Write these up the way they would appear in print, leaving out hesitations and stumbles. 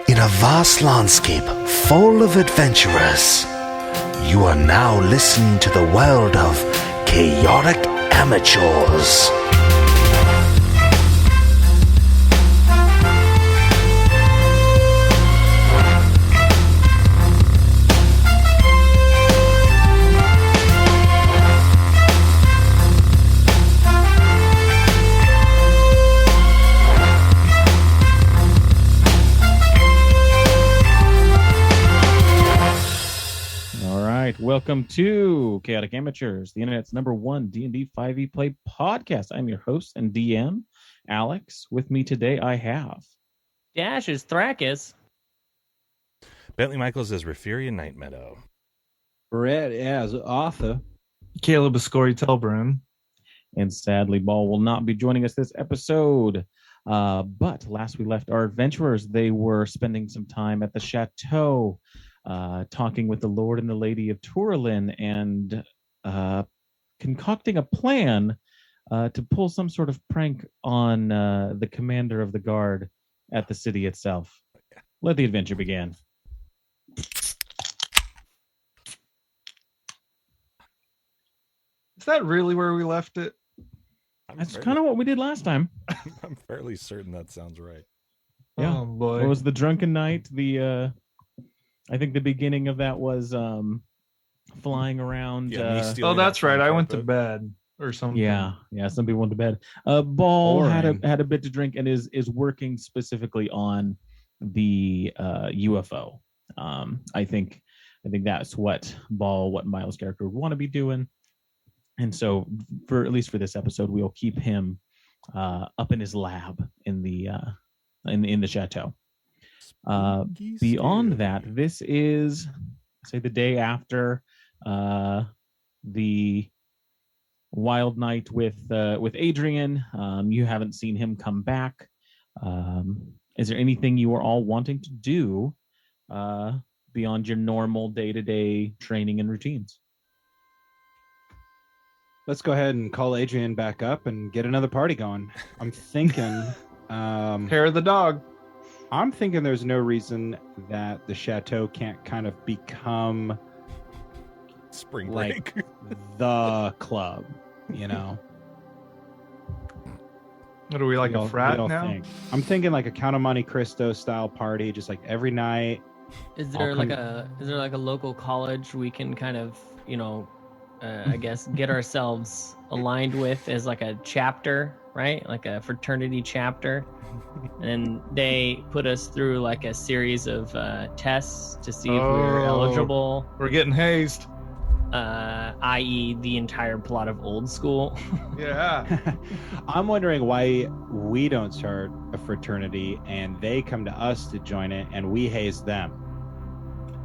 In a vast landscape full of adventurers, you are now listening to the world of chaotic amateurs. Welcome to Chaotic Amateurs, the internet's #1 D&D 5e play podcast. I'm your host and DM, Alex. With me today, I have Dash is Thrakis. Bentley Michaels as Referian Night Meadow. Brett as Arthur. Caleb Ascori Telbrun. And sadly, Ball will not be joining us this episode. But last we left our adventurers, they were spending some time at the chateau, talking with the Lord and the Lady of Tourlin and concocting a plan to pull some sort of prank on the commander of the guard at the city itself. Let the adventure begin. Is that really where we left it? That's kind of what we did last time. I'm fairly certain that sounds right. Yeah. Oh boy. It was the drunken night. I think the beginning of that was flying around. Oh, that's right. I went to bed or something. Yeah. Some people went to bed. Ball had a bit to drink and is working specifically on the UFO. I think that's what Miles' character would want to be doing. And so, for at least for this episode, we'll keep him up in his lab in the chateau. Beyond that, this is, say, the day after the wild night with Adrian. You haven't seen him come back. Is there anything you are all wanting to do beyond your normal day-to-day training and routines? Let's go ahead and call Adrian back up and get another party going. I'm thinking Hair of the dog. I'm thinking there's no reason that the chateau can't kind of become spring break, like the club, you know. What are we, like a frat now? I'm thinking like a Count of Monte Cristo style party, just like every night. Is there like a local college we can kind of, I guess get ourselves aligned with as like a chapter, right? Like a fraternity chapter. And they put us through like a series of tests to see if we're eligible. We're getting hazed. I.e. the entire plot of Old School. Yeah. I'm wondering why we don't start a fraternity and they come to us to join it and we haze them.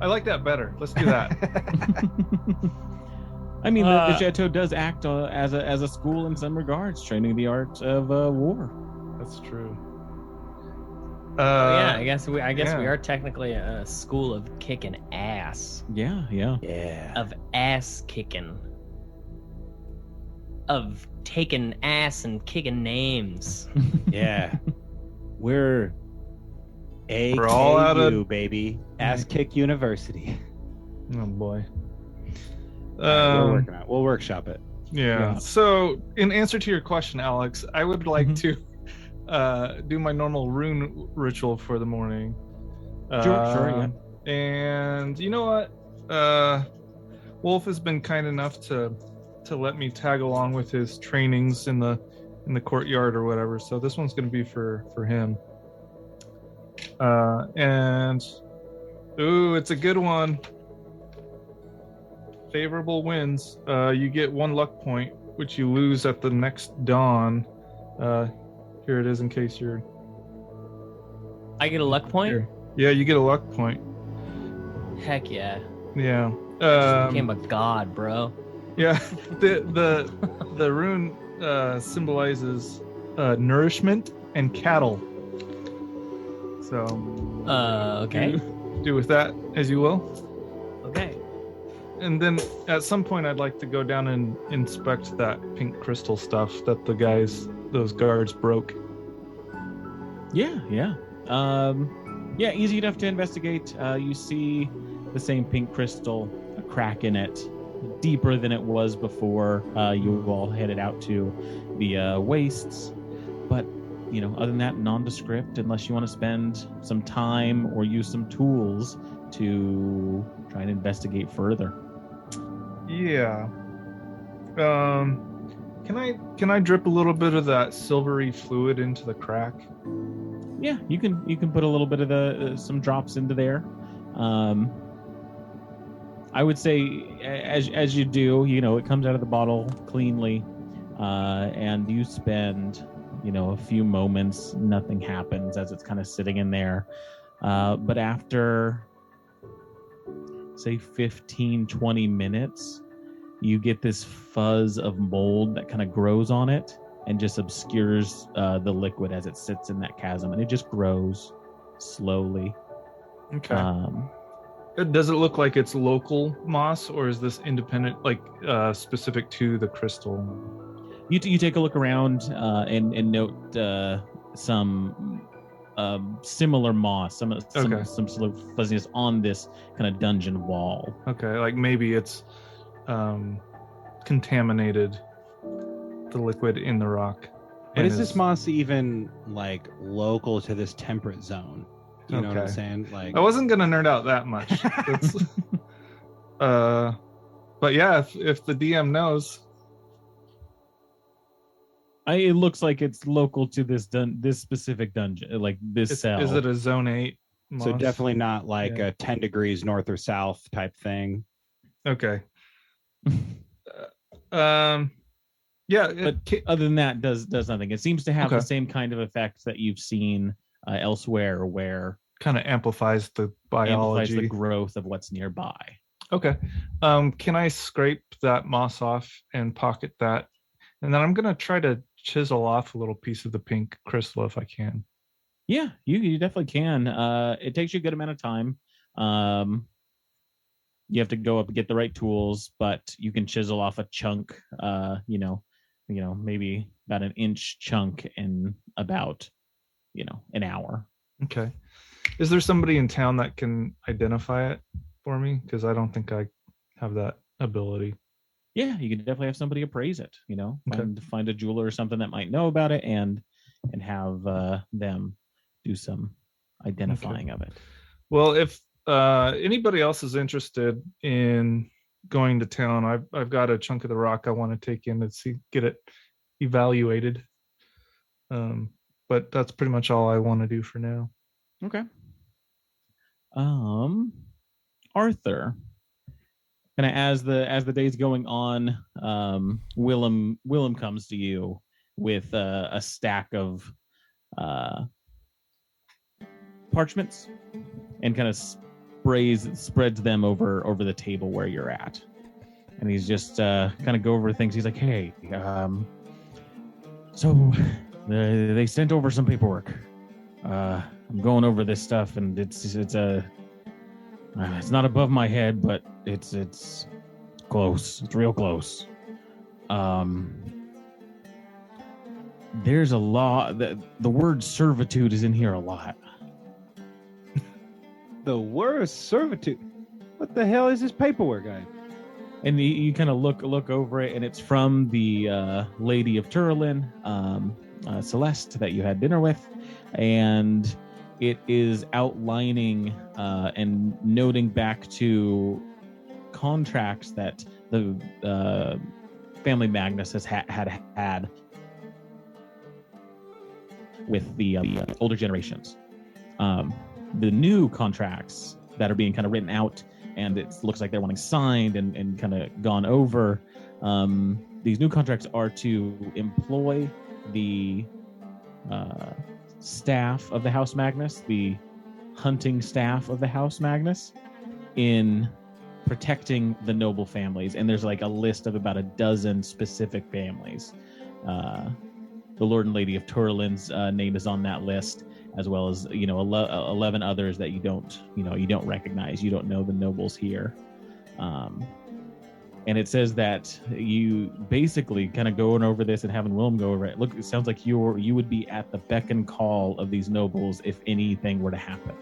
I like that better. Let's do that. I mean, the chateau does act as a school in some regards, training the art of war. That's true. Yeah, I guess we are technically a school of kicking ass. Yeah. Of ass kicking. Of taking ass and kicking names. Yeah. We're all out of baby. Ass Kick University. Oh boy. We're working on it. We'll workshop it. Yeah. So, in answer to your question, Alex, I would like to do my normal rune ritual for the morning. Sure, yeah. And you know what? Wolf has been kind enough to let me tag along with his trainings in the courtyard or whatever. So this one's going to be for him. And it's a good one. Favorable wins. You get 1 luck point, which you lose at the next dawn. Here it is in case you're... I get a luck point? Here. Yeah, you get a luck point. Heck yeah. Yeah. Became a god, bro. Yeah. The rune symbolizes nourishment and cattle. So... okay. Do with that as you will. Okay. And then at some point I'd like to go down and inspect that pink crystal stuff that those guards broke. Yeah. Yeah, easy enough to investigate. You see the same pink crystal, a crack in it, deeper than it was before you all headed out to the wastes. But, other than that, nondescript, unless you want to spend some time or use some tools to try and investigate further. Yeah. Can I drip a little bit of that silvery fluid into the crack? Yeah, you can put a little bit of some drops into there. I would say as you do, it comes out of the bottle cleanly, and you spend a few moments, nothing happens as it's kind of sitting in there. But after, say, 15, 20 minutes, you get this fuzz of mold that kind of grows on it and just obscures the liquid as it sits in that chasm. And it just grows slowly. Okay. Does it look like it's local moss, or is this independent, specific to the crystal? You take a look around and note some similar moss, some sort of fuzziness on this kind of dungeon wall. Okay, like maybe it's contaminated the liquid in the rock. But is this moss even local to this temperate zone? You know what I'm saying? I wasn't gonna nerd out that much. But yeah, if the DM knows. It looks like it's local to this specific dungeon, like this cell. Is it a zone 8 moss? So definitely not a 10 degrees north or south type thing. Okay. Yeah, but other than that, does nothing. It seems to have the same kind of effects that you've seen elsewhere, where kind of amplifies the biology, the growth of what's nearby. Okay. Can I scrape that moss off and pocket that? And then I'm going to try to chisel off a little piece of the pink crystal if I can. Yeah, you definitely can. It takes you a good amount of time. You have to go up and get the right tools, but you can chisel off a chunk, maybe about an inch chunk in about, an hour. Okay. Is there somebody in town that can identify it for me? Because I don't think I have that ability. Yeah, you can definitely have somebody appraise it, find a jeweler or something that might know about it and have them do some identifying of it. Well, if anybody else is interested in going to town, I've got a chunk of the rock I want to take in to get it evaluated. But that's pretty much all I want to do for now. Okay. Arthur, kind of as the day's going on, Willem comes to you with a stack of parchments and kind of spreads them over the table where you're at, and he's just kind of go over things. He's like, hey, so they sent over some paperwork. I'm going over this stuff, and it's not above my head, but it's close. It's real close. There's a law. The word servitude is in here a lot. The word servitude? What the hell is this paperwork, guy? And you kind of look over it, and it's from the Lady of Turlin, Celeste, that you had dinner with, and it is outlining and noting back to contracts that the family Magnus has had with the older generations. The new contracts that are being kind of written out, and it looks like they're wanting signed and kind of gone over. These new contracts are to employ the staff of the House Magnus, the hunting staff of the House Magnus, in protecting the noble families. And there's a list of about a dozen specific families. The Lord and Lady of Turlin's name is on that list, as well as 11 others that you don't recognize. You don't know the nobles here. And it says that you basically kind of going over this and having Willem go over it. Look, it sounds like you would be at the beck and call of these nobles if anything were to happen.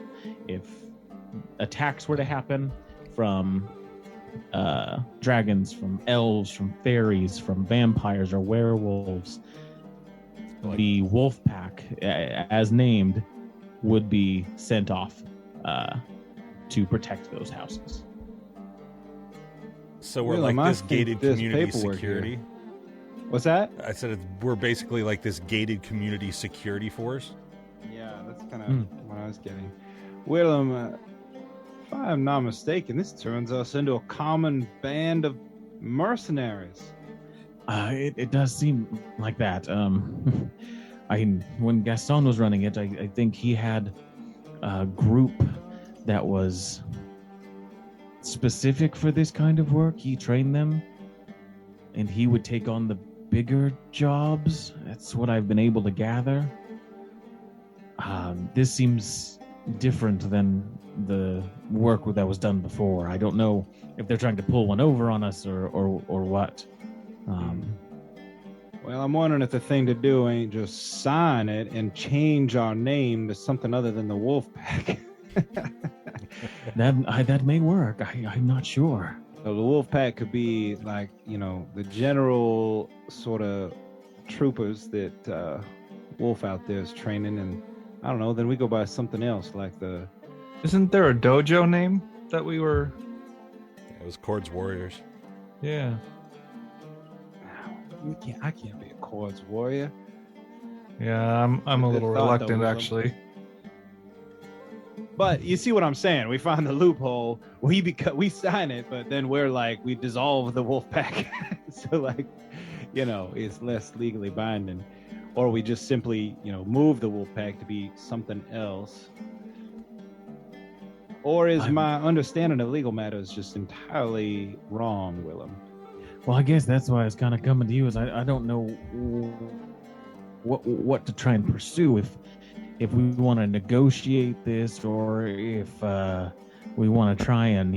If attacks were to happen from dragons, from elves, from fairies, from vampires or werewolves, the wolf pack, as named, would be sent off to protect those houses. So we're Willem, like I this think gated there's community paperwork security. here. What's that? I said we're basically like this gated community security force. Yeah, that's kind of what I was getting. Willem, if I'm not mistaken, this turns us into a common band of mercenaries. It does seem like that. When Gaston was running it, I think he had a group that was specific for this kind of work. He trained them, and he would take on the bigger jobs. That's what I've been able to gather. This seems different than the work that was done before. I don't know if they're trying to pull one over on us or what. Well, I'm wondering if the thing to do ain't just sign it and change our name to something other than the Wolf Pack. That may work. I'm not sure. So the Wolf Pack could be like, the general sort of troopers that Wolf out there is training, and I don't know, then we go by something else like the... Isn't there a dojo name that we were... It was Cord's Warriors. Yeah. I can't be a Cords warrior. Yeah, I'm a little Good thought, reluctant though, Willem. actually. But you see what I'm saying? We find the loophole. We sign it, but then we dissolve the Wolf Pack. So it's less legally binding. Or we just simply, move the Wolf Pack to be something else. Or is my understanding of legal matters just entirely wrong, Willem? Well, I guess that's why I was kind of coming to you. Is I don't know what to try and pursue, if we want to negotiate this, or if we want to try and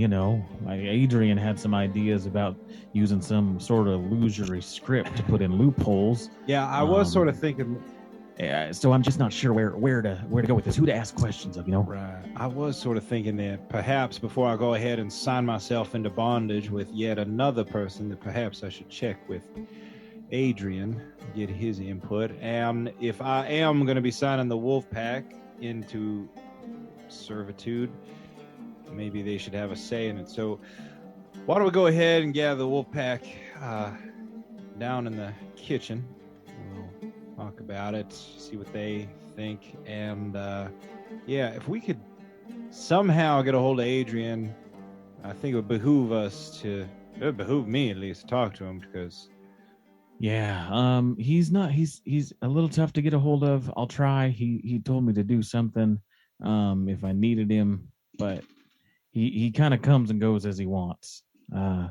Adrian had some ideas about using some sort of illusory script to put in loopholes. Yeah, I was sort of thinking. So I'm just not sure where to go with this, who to ask questions of, Right. I was sort of thinking that perhaps before I go ahead and sign myself into bondage with yet another person, that perhaps I should check with Adrian, get his input. And if I am going to be signing the Wolf Pack into servitude, maybe they should have a say in it. So why don't we go ahead and gather the Wolf Pack down in the kitchen. We'll talk about it, see what they think. And if we could somehow get a hold of Adrian, I think it would behoove me at least to talk to him, because he's a little tough to get a hold of. I'll try. He told me to do something if I needed him, but he kind of comes and goes as he wants. I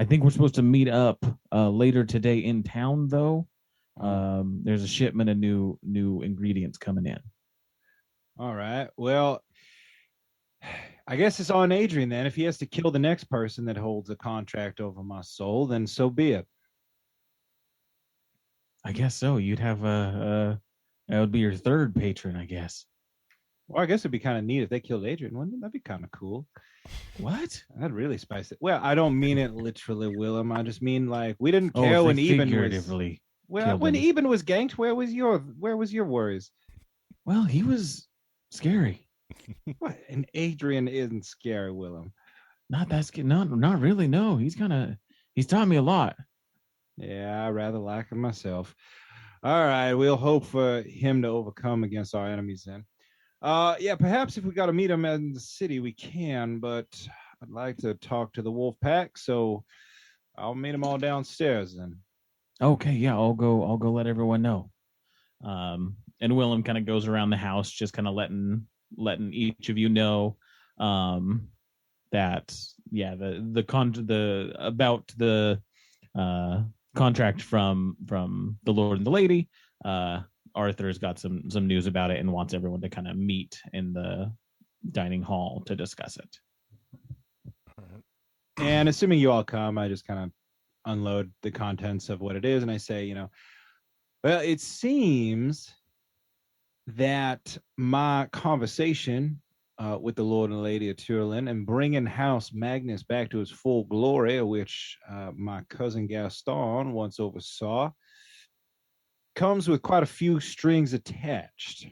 think we're supposed to meet up later today in town, though. There's a shipment of new ingredients coming in. All right. Well, I guess it's on Adrian then. If he has to kill the next person that holds a contract over my soul, then so be it. I guess so. You'd have that would be your third patron, I guess. Well, I guess it'd be kind of neat if they killed Adrian, wouldn't it? That'd be kind of cool. What? That'd really spice it. Well, I don't mean it literally, Willem. I just mean we didn't care when Eben figuratively. When Eben was ganked, where was your worries? Well, he was scary. What? And Adrian isn't scary, Willem. Not that scary. Not really. No, he's taught me a lot. Yeah, I rather like him myself. All right, we'll hope for him to overcome against our enemies then. Perhaps if we got to meet him in the city, we can, but I'd like to talk to the Wolf Pack, so I'll meet them all downstairs then. Okay, yeah, I'll go let everyone know. And Willem kind of goes around the house, just kind of letting each of you know that the contract from the Lord and the Lady. Arthur's got some news about it and wants everyone to kind of meet in the dining hall to discuss it. And assuming you all come, I just kind of unload the contents of what it is, and I say, well, it seems that my conversation with the Lord and Lady of Turlin and bringing House Magnus back to its full glory, which my cousin Gaston once oversaw, comes with quite a few strings attached.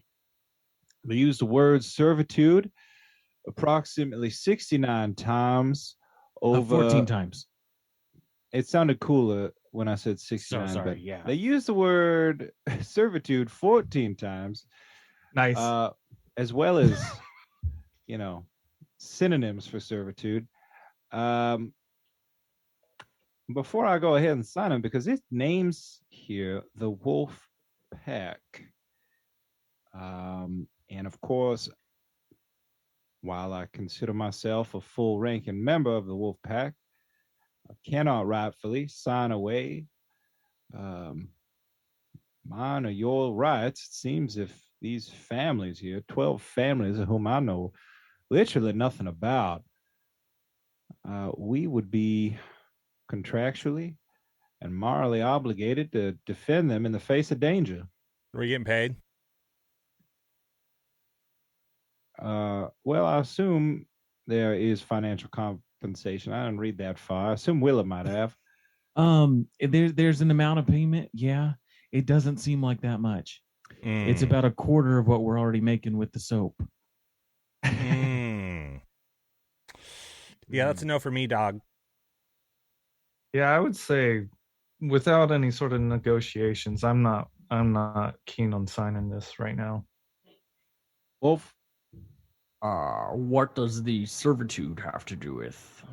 They use the word servitude approximately 69 times over 14 times. It sounded cooler when I said 69. So sorry, but yeah. They use the word servitude 14 times. Nice. As well as, synonyms for servitude. Before I go ahead and sign them, because it names here the Wolf Pack. And of course, while I consider myself a full-ranking member of the Wolf Pack, I cannot rightfully sign away mine or your rights. It seems if these families here, 12 families of whom I know literally nothing about, we would be contractually and morally obligated to defend them in the face of danger. Are we getting paid? Well, I assume there is financial compensation. I didn't read that far. I assume Willa might have. There's an amount of payment. Yeah, it doesn't seem like that much. It's about a quarter of what we're already making with the soap. Yeah, that's a no for me, dog. Yeah, I would say without any sort of negotiations, I'm not keen on signing this right now. Wolf? What does the servitude have to do with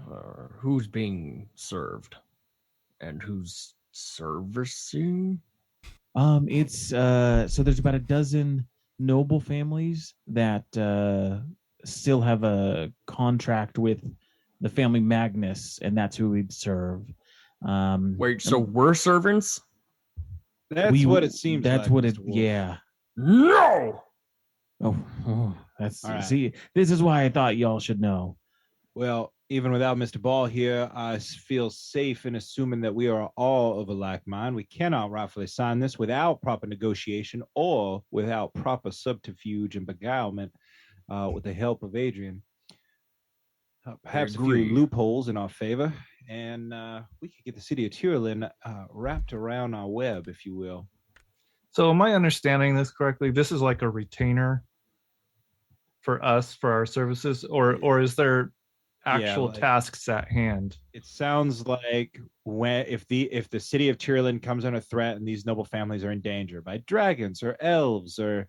who's being served and who's servicing? It's so there's about a dozen noble families that still have a contract with the family Magnus, and that's who we'd serve. Wait, so we're servants? That's what it seems that's like. what it, Mr. Wolf. yeah. No! That's All right. See, this is why I thought y'all should know. Well, even without Mr. Ball here, I feel safe in assuming that we are all of a like mind. We cannot rightfully sign this without proper negotiation or without proper subterfuge and beguilement with the help of Adrian. Perhaps a few loopholes in our favor, and we could get the city of Turlin wrapped around our web, if you will. So am I understanding this correctly? This is like a retainer for us, for our services, or is there actual tasks at hand? It sounds like if the city of Turlin comes under threat and these noble families are in danger by dragons or elves or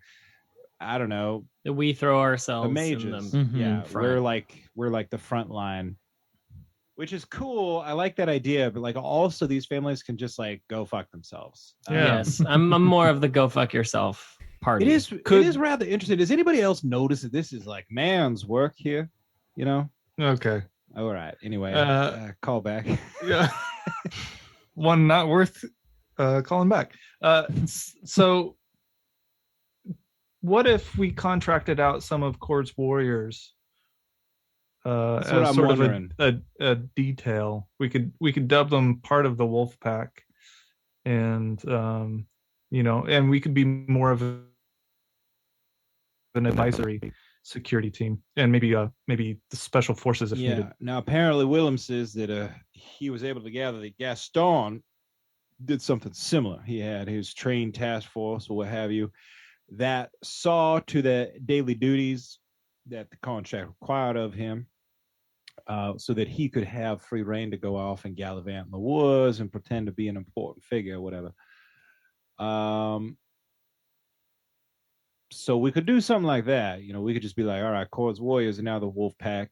I don't know, That we throw ourselves the mages. in Yeah, front. we're like the front line, which is cool. I like that idea, but like also these families can just like go fuck themselves. Yeah. Yes, I'm more of the go fuck yourself party. It is rather interesting. Does anybody else notice that this is like man's work here? Okay. All right. Anyway, call back. Yeah. One not worth calling back. So what if we contracted out some of Cord's warriors That's what as I'm sort wondering. of a detail? We could dub them part of the Wolf Pack, and and we could be more of an advisory security team, and maybe the special forces if needed. Now apparently Willem says that he was able to gather that Gaston did something similar. He had his trained task force or what have you that saw to the daily duties that the contract required of him, so that he could have free reign to go off and gallivant in the woods and pretend to be an important figure or whatever. So we could do something like that. We could just be like, all right, Cord's warriors are now the Wolf Pack.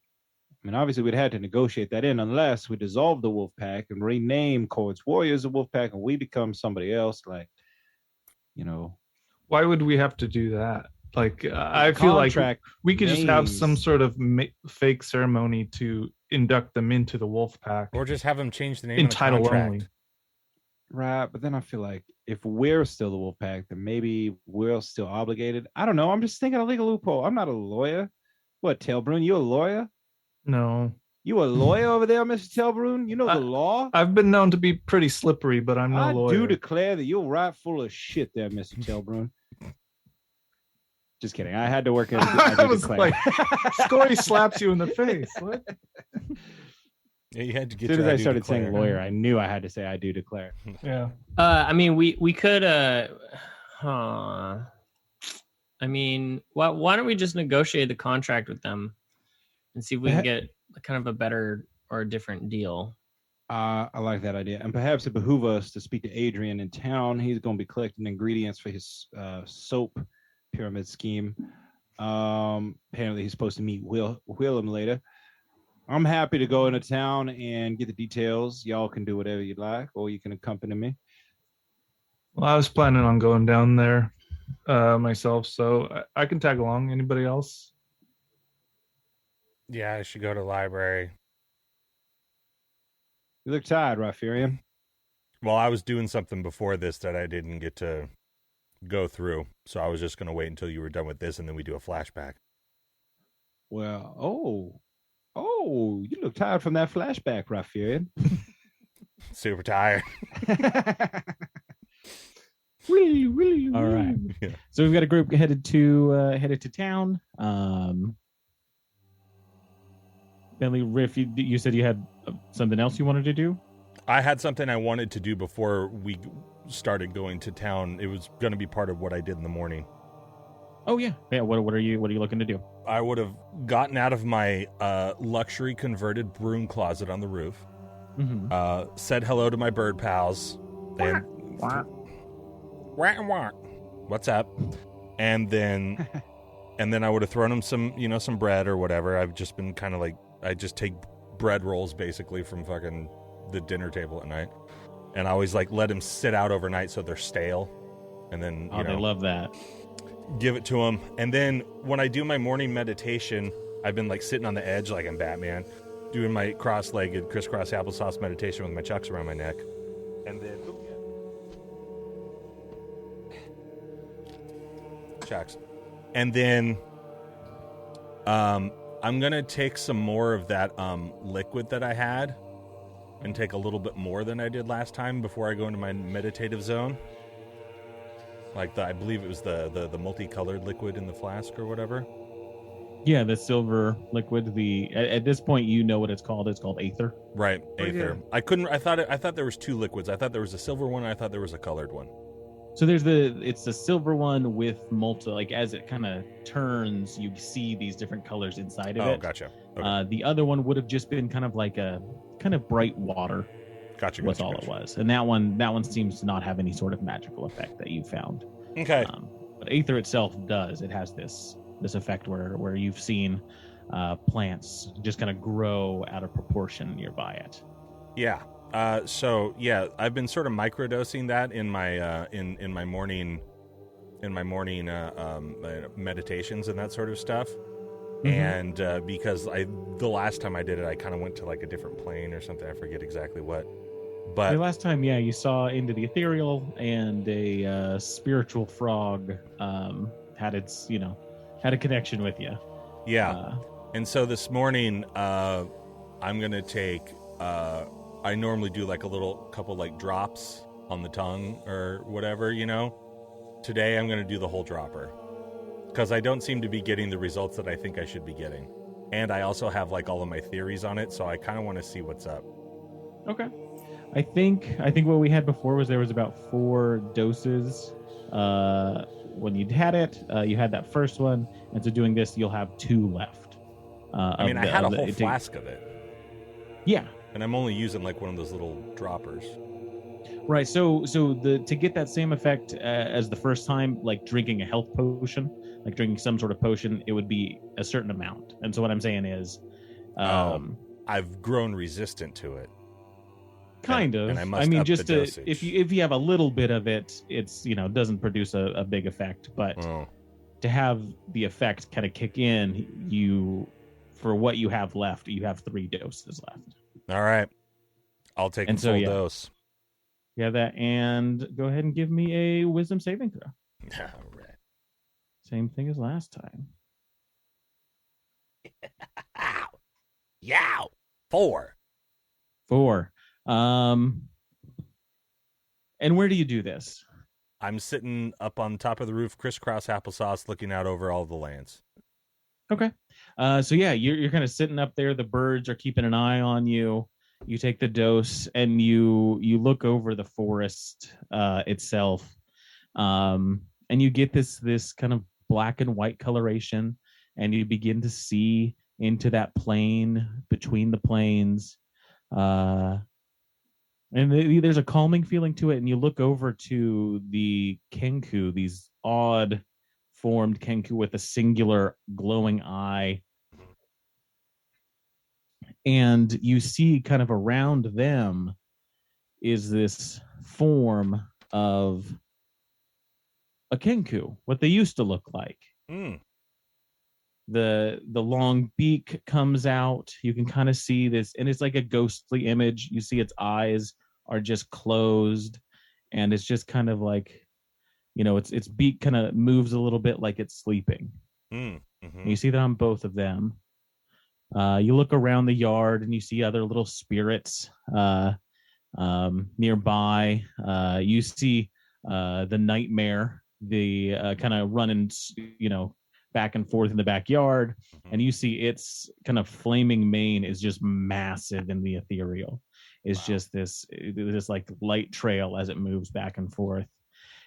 I mean, obviously we'd have to negotiate that in unless we dissolve the Wolf Pack and rename Cord's warriors the Wolf Pack and we become somebody else, like, Why would we have to do that? Like, I feel like we could just have some sort of fake ceremony to induct them into the Wolf Pack, or just have them change the name in of the title contract. only. Right, but then I feel like if we're still the Wolf Pack, then maybe we're still obligated. I don't know. I'm just thinking a legal loophole. I'm not a lawyer. What, Tailbrun, you a lawyer? No. You a lawyer over there, Mr. Telbrun? You know the law? I've been known to be pretty slippery, but I'm no I lawyer. do declare that you're right full of shit there, Mr. Telbrun. Just kidding. I had to work in. I was like, Scory slaps you in the face. What? Yeah, you had to get. As soon as your I I do started declare. saying lawyer, I knew I had to say I do declare. Yeah. I mean, we could. I mean, why don't we just negotiate the contract with them and see if we can get kind of a better or a different deal? I like that idea. And perhaps it behooves us to speak to Adrian in town. He's going to be collecting ingredients for his soap pyramid scheme. Apparently, he's supposed to meet Willem later. I'm happy to go into town and get the details. Y'all can do whatever you like, or you can accompany me. Well, I was planning on going down there myself, so I can tag along. Anybody else? Yeah, I should go to the library. You look tired, Rafirian. Well, I was doing something before this that I didn't get to go through, so I was just going to wait until you were done with this, and then we do a flashback. Well, you look tired from that flashback, Rafirian. All Super tired. right. Yeah. So we've got a group headed to town. Bentley, Riff, you said you had something else you wanted to do? I had something I wanted to do before we started going to town. It was going to be part of what I did in the morning. Oh yeah. Yeah, what are you looking to do? I would have gotten out of my luxury converted broom closet on the roof, said hello to my bird pals, and what's up? And then I would have thrown them some bread or whatever. I've just been kind of like, I just take bread rolls basically from fucking the dinner table at night, and I always like let them sit out overnight so they're stale, and then they love that. Give it to them. And then when I do my morning meditation, I've been like sitting on the edge like I'm Batman, doing my cross-legged crisscross applesauce meditation with my chucks around my neck, and then chucks, and then I'm gonna take some more of that liquid that I had and take a little bit more than I did last time before I go into my meditative zone. Like I believe it was the multicolored liquid in the flask or whatever. Yeah, the silver liquid. At this point, you know what it's called. It's called Aether. Right, Aether. Yeah. I thought there was two liquids. I thought there was a silver one. And I thought there was a colored one. So it's the silver one with like as it kind of turns, you see these different colors inside of it. Oh, gotcha. Okay. The other one would have just been kind of like a kind of bright water. Gotcha. That's all it was. And that one seems to not have any sort of magical effect that you found. Okay. But Aether itself does. It has this effect where you've seen plants just kind of grow out of proportion nearby it. Yeah. So yeah, I've been sort of microdosing that in my in my morning meditations and that sort of stuff. And because the last time I did it, I kind of went to like a different plane or something. I forget exactly what. But the last time, yeah, you saw into the ethereal, and a spiritual frog had a connection with you. Yeah. And so this morning, I'm gonna take. I normally do like a couple like drops on the tongue or whatever, Today I'm gonna do the whole dropper because I don't seem to be getting the results that I think I should be getting, and I also have like all of my theories on it, so I kind of want to see what's up. Okay. I think what we had before was there was about 4 doses. When you'd had it, you had that first one, and so doing this, you'll have 2 left. I had a whole flask of it. Yeah. And I'm only using like one of those little droppers. Right. So to get that same effect as the first time, like drinking a health potion, like drinking some sort of potion, it would be a certain amount. And so what I'm saying is, I've grown resistant to it. Kind of. And I must mean, up just the to, if you have a little bit of it, it's doesn't produce a big effect. But to have the effect kind of kick in, for what you have left, you have 3 doses left. All right, I'll take a full dose. Yeah, that, and go ahead and give me a wisdom saving throw. All right. Same thing as last time. Yow. 4. And where do you do this? I'm sitting up on top of the roof, crisscross applesauce, looking out over all the lands. Okay. So yeah, you're kind of sitting up there. The birds are keeping an eye on you. You take the dose and you look over the forest itself, and you get this kind of black and white coloration, and you begin to see into that plain between the plains, and there's a calming feeling to it. And you look over to the kenku, these odd formed kenku with a singular glowing eye, and you see kind of around them is this form of a kenku, what they used to look like. The long beak comes out. You can kind of see this, and it's like a ghostly image. You see its eyes are just closed, and it's just kind of like, its beak kind of moves a little bit like it's sleeping. You see that on both of them. You look around the yard and you see other little spirits nearby. You see the nightmare, the kind of running, back and forth in the backyard, and you see its kind of flaming mane is just massive in the ethereal. It's just this like light trail as it moves back and forth.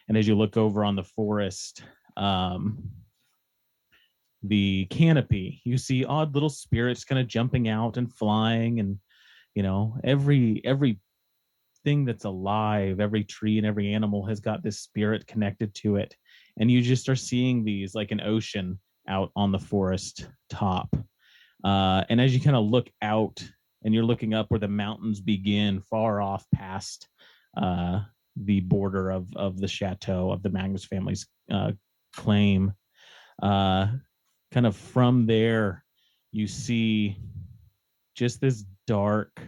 And as you look over on the forest, the canopy, you see odd little spirits kind of jumping out and flying, and every thing that's alive, every tree and every animal has got this spirit connected to it. And you just are seeing these like an ocean out on the forest top. And as you kind of look out and you're looking up where the mountains begin far off past the border of the chateau of the Magnus family's claim, kind of from there, you see just this dark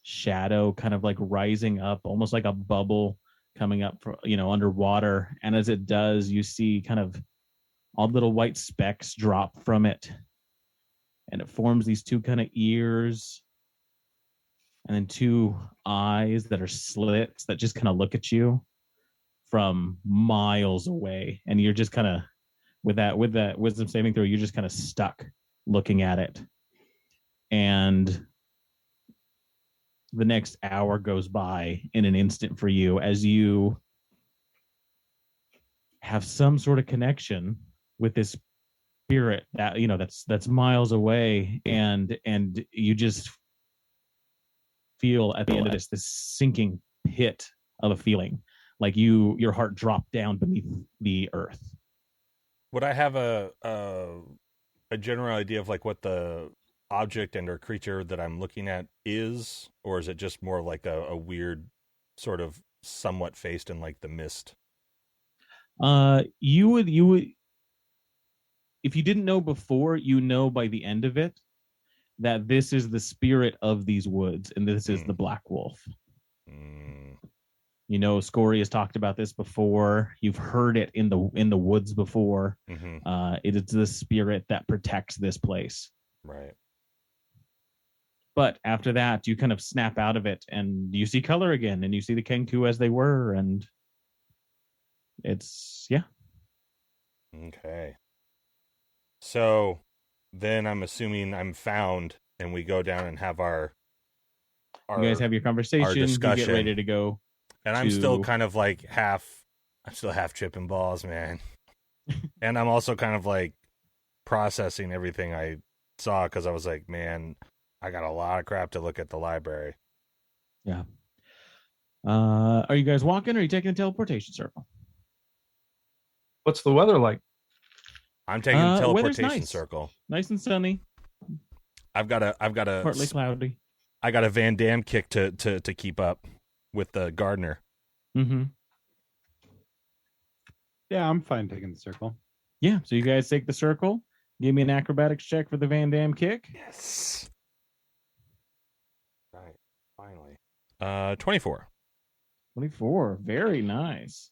shadow kind of like rising up, almost like a bubble coming up, underwater. And as it does, you see kind of all little white specks drop from it. And it forms these two kind of ears and then two eyes that are slits that just kind of look at you from miles away. And you're just kind of, with that wisdom saving throw, you're just kind of stuck looking at it. And the next hour goes by in an instant for you as you have some sort of connection with this spirit that that's miles away, and you just feel at the end of this sinking pit of a feeling like your heart dropped down beneath the earth. Would I have a general idea of like what the object and or creature that I'm looking at is, or is it just more like a weird sort of somewhat faced in like the mist? You would if you didn't know before, by the end of it that this is the spirit of these woods and this is the Black Wolf. Scory has talked about this before. You've heard it in the woods before. It is the spirit that protects this place. Right. But after that, you kind of snap out of it and you see color again and you see the Kenku as they were. And it's, yeah. Okay. So then I'm assuming I'm found and we go down and have our you guys have your conversation, you get ready to go. And I'm still kind of like half tripping balls, man. And I'm also kind of like processing everything I saw because I was like, man, I got a lot of crap to look at the library. Yeah. Are you guys walking or are you taking a teleportation circle? What's the weather like? I'm taking a teleportation nice. circle. Nice and sunny. I've got a partly cloudy. I got a Van Damme kick to keep up with the gardener. Mm-hmm. Yeah, I'm fine taking the circle. Yeah, so you guys take the circle. Give me an acrobatics check for the Van Damme kick. Yes. Right. Finally. 24. 24. Very nice.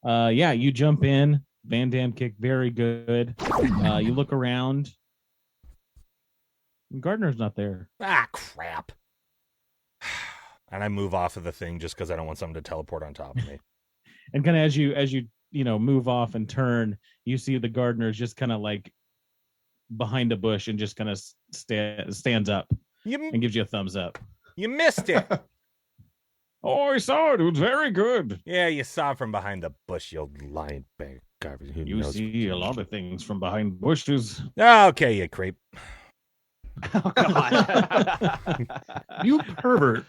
Yeah, you jump in. Van Damme kick, very good. You look around. Gardener's not there. Ah, crap. And I move off of the thing just because I don't want something to teleport on top of me. And kind of as you move off and turn, you see the gardener's just kind of like behind a bush and just kind of stands up and gives you a thumbs up. You missed it. Oh, I saw it. It was very good. Yeah, you saw from behind the bush, you lying bag. Who You knows? see a lot of things from behind bushes. Okay, you creep. Oh, God. You pervert.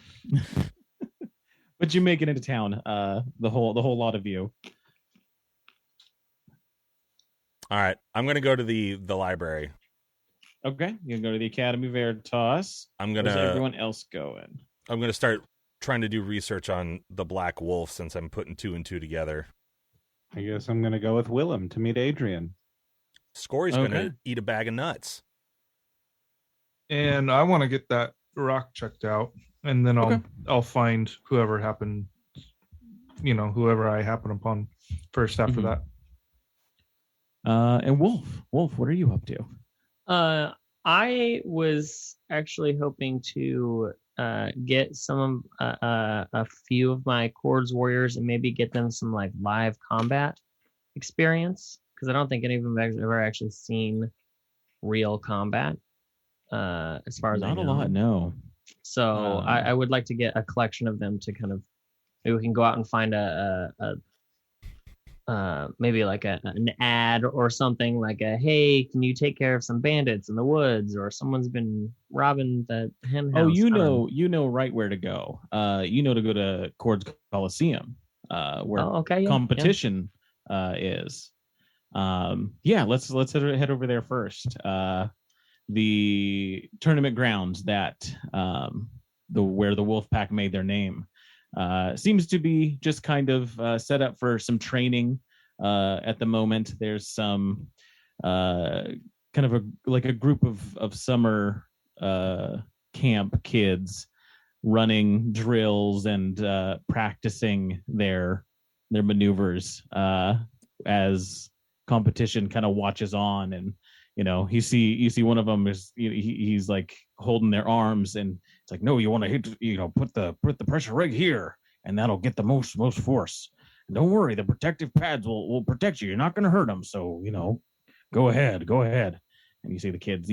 But you make it into town, the whole lot of you. All right, I'm gonna go to the library. Okay, you can go to the Academy Veritas. Where's everyone else going? I'm gonna start trying to do research on the Black Wolf since I'm putting 2 and 2 together. I guess I'm going to go with Willem to meet Adrian. Scory's gonna eat a bag of nuts. And I want to get that rock checked out, and then I'll find whoever I happen upon first after that. And Wolf, what are you up to? I was actually hoping to get some a few of my Chords warriors and maybe get them some like live combat experience, because I don't think any of them have ever actually seen real combat. As far as I know. Not a lot, no. So I would like to get a collection of them to kind of, maybe we can go out and find maybe like an ad or something, like hey, can you take care of some bandits in the woods, or someone's been robbing the hen house. Oh, you know right where to go. You know to go to Chords Coliseum, where competition is. Let's head over there first. The tournament grounds that where the Wolfpack made their name seems to be just kind of set up for some training at the moment. There's some kind of a group of summer camp kids running drills and practicing their maneuvers as competition kind of watches on. And you see one of them is he's like holding their arms, and it's like, no, you want to hit, put the pressure right here, and that'll get the most force. And don't worry, the protective pads will protect you. You're not going to hurt them. So go ahead. And you see the kids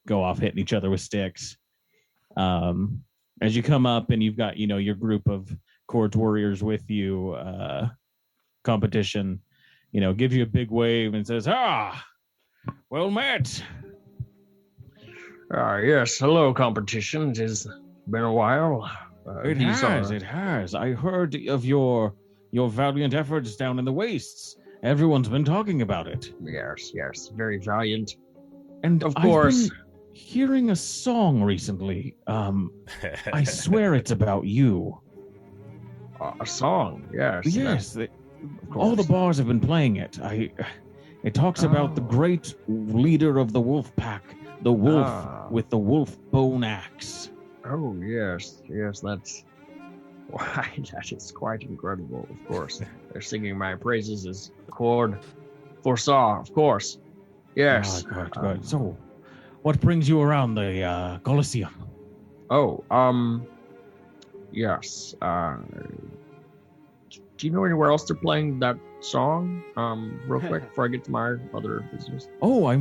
go off hitting each other with sticks. As you come up and you've got your group of Chords warriors with you, competition gives you a big wave and says, well met. Yes, hello, competition. It has been a while. It has. I heard of your valiant efforts down in the wastes. Everyone's been talking about it. Yes, very valiant. And of course, I've been hearing a song recently. I swear it's about you. A song, yes. Yes, all the bars have been playing it. It talks about the great leader of the wolf pack, the wolf with the wolf bone axe. Oh, yes, that's... Why, that is quite incredible, of course. They're singing my praises as Chord foresaw, of course. Yes. Good. So, what brings you around the Coliseum? Yes. Do you know anywhere else they're playing that song? Real quick before I get to my other business. Oh, I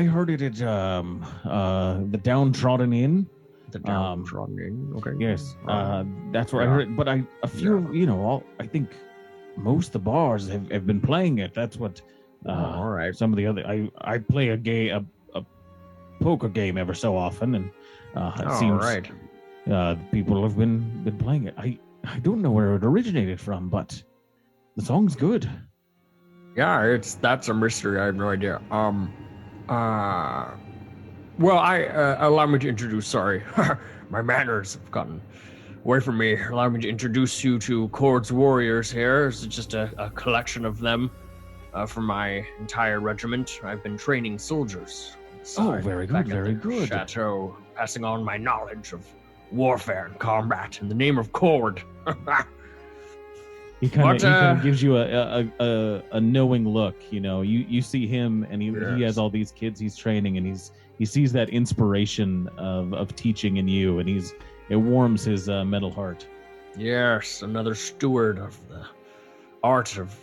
heard it at the Downtrodden Inn. The Downtrodden Inn. Okay. Yes. That's where I heard it. But I think most of the bars have been playing it. That's what. All right. Some of the other I play a poker game ever so often, and it seems people have been playing it. I don't know where it originated from, but the song's good. Yeah, that's a mystery. I have no idea. Well, allow me to introduce. Sorry, my manners have gotten away from me. Allow me to introduce you to Chords warriors. Here, it's just a collection of them from my entire regiment. I've been training soldiers. Very good, very good. Chateau, passing on my knowledge of warfare and combat in the name of Chord. He kind of gives you a knowing look. You know, you see him, and he has all these kids he's training, and he sees that inspiration of teaching in you, and it warms his metal heart. Yes, another steward of the art of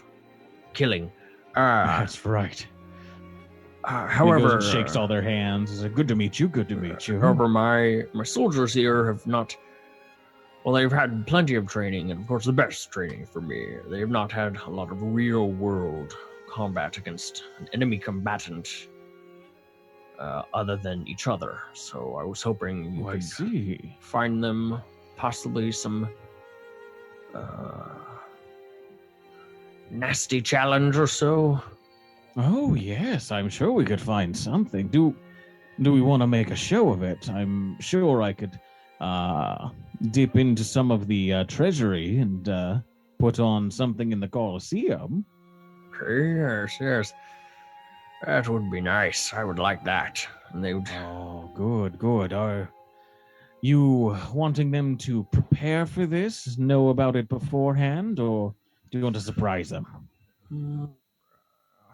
killing. That's right. However, he shakes all their hands. He's like, good to meet you. Good to meet you. However, my soldiers here have not. Well, they've had plenty of training, and of course, the best training for me. They have not had a lot of real-world combat against an enemy combatant, other than each other. So I was hoping you could find them possibly some nasty challenge or so. Oh yes, I'm sure we could find something. Do we want to make a show of it? I'm sure I could dip into some of the treasury and put on something in the Colosseum. Yes. That would be nice. I would like that. And they would... Oh, good. Are you wanting them to prepare for this, know about it beforehand, or do you want to surprise them?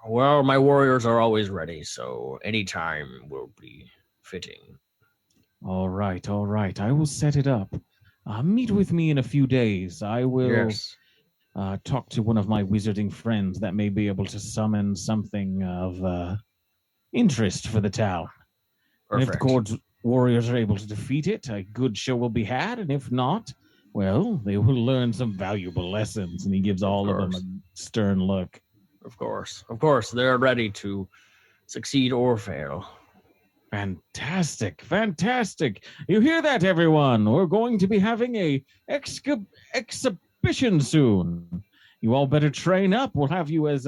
Well, my warriors are always ready, so any time will be fitting. All right. I will set it up. Meet with me in a few days. I will talk to one of my wizarding friends that may be able to summon something of interest for the town. And if the Court's warriors are able to defeat it, a good show will be had, and if not, well, they will learn some valuable lessons. And he gives all of them a stern look. Of course, they're ready to succeed or fail. Fantastic. You hear that, everyone? We're going to be having a exhibition soon. You all better train up. We'll have you as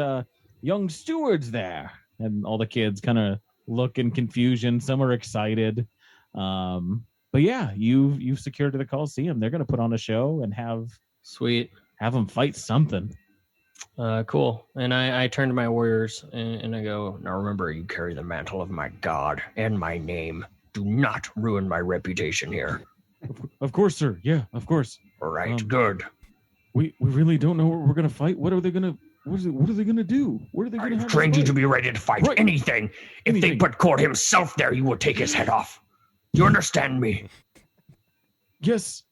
young stewards there. And all the kids kind of look in confusion. Some are excited. But yeah, you've secured the Coliseum. They're going to put on a show and have them fight something. Cool. And I turn to my warriors and I go, now remember, you carry the mantle of my god and my name. Do not ruin my reputation here. Of course, sir. Yeah, of course. All right, good. We really don't know what we're going to fight. What are they going to do? What are they going to have? I've trained you to be ready to fight anything. If they put Cord himself there, you will take his head off. You understand me? Yes.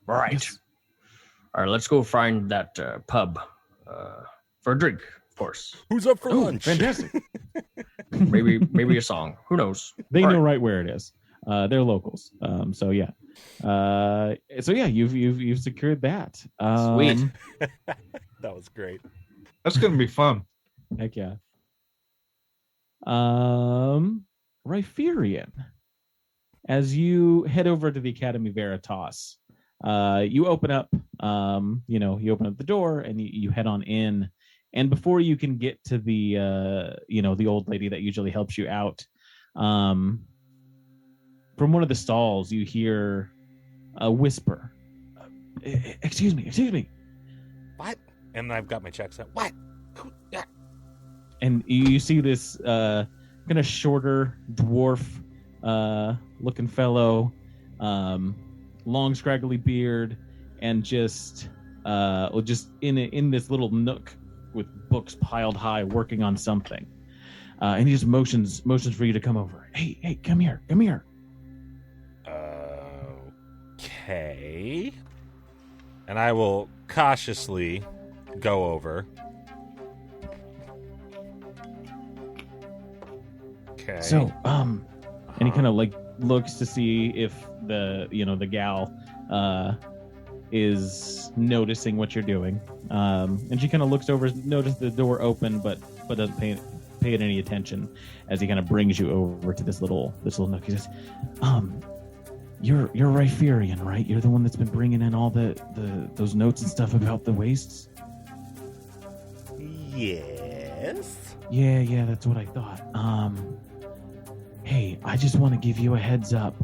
All right. Yes. All right, let's go find that pub for a drink, of course. Who's up for lunch? Fantastic. maybe a song. Who knows? They know right where it is. They're locals. So yeah. You've secured that. Sweet. That was great. That's gonna be fun. Heck yeah. Rhyperion, as you head over to the Academy Veritas, you open up the door and you head on in, and before you can get to the old lady that usually helps you out, from one of the stalls you hear a whisper. Excuse me. What? And I've got my checks out. What? And you see this kind of shorter dwarf looking fellow, long scraggly beard, and just in this little nook with books piled high, working on something. And he just motions for you to come over. Hey, come here. Okay. And I will cautiously go over. Okay. So, and he kind of looks to see if the gal is noticing what you're doing. And she kind of looks over, notices the door open, but doesn't pay it any attention as he kind of brings you over to this little nook. He says, You're Rhyperion, right? You're the one that's been bringing in all those notes and stuff about the wastes? Yes. Yeah, that's what I thought. Hey, I just want to give you a heads up.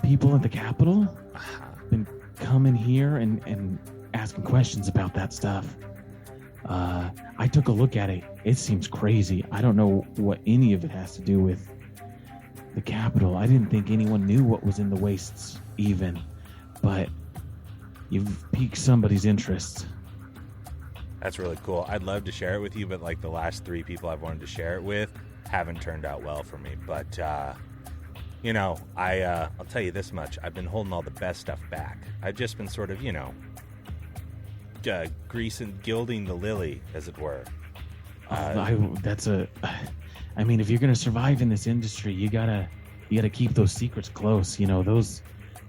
People at the Capitol have been coming here and asking questions about that stuff. I took a look at it. It seems crazy. I don't know what any of it has to do with the Capitol. I didn't think anyone knew what was in the wastes even. but you've piqued somebody's interest. That's really cool. I'd love to share it with you, but like the last 3 people I've wanted to share it with haven't turned out well for me. But I'll tell you this much: I've been holding all the best stuff back. I've just been sort of, gilding the lily, as it were. I mean, if you're gonna survive in this industry, you gotta keep those secrets close. Those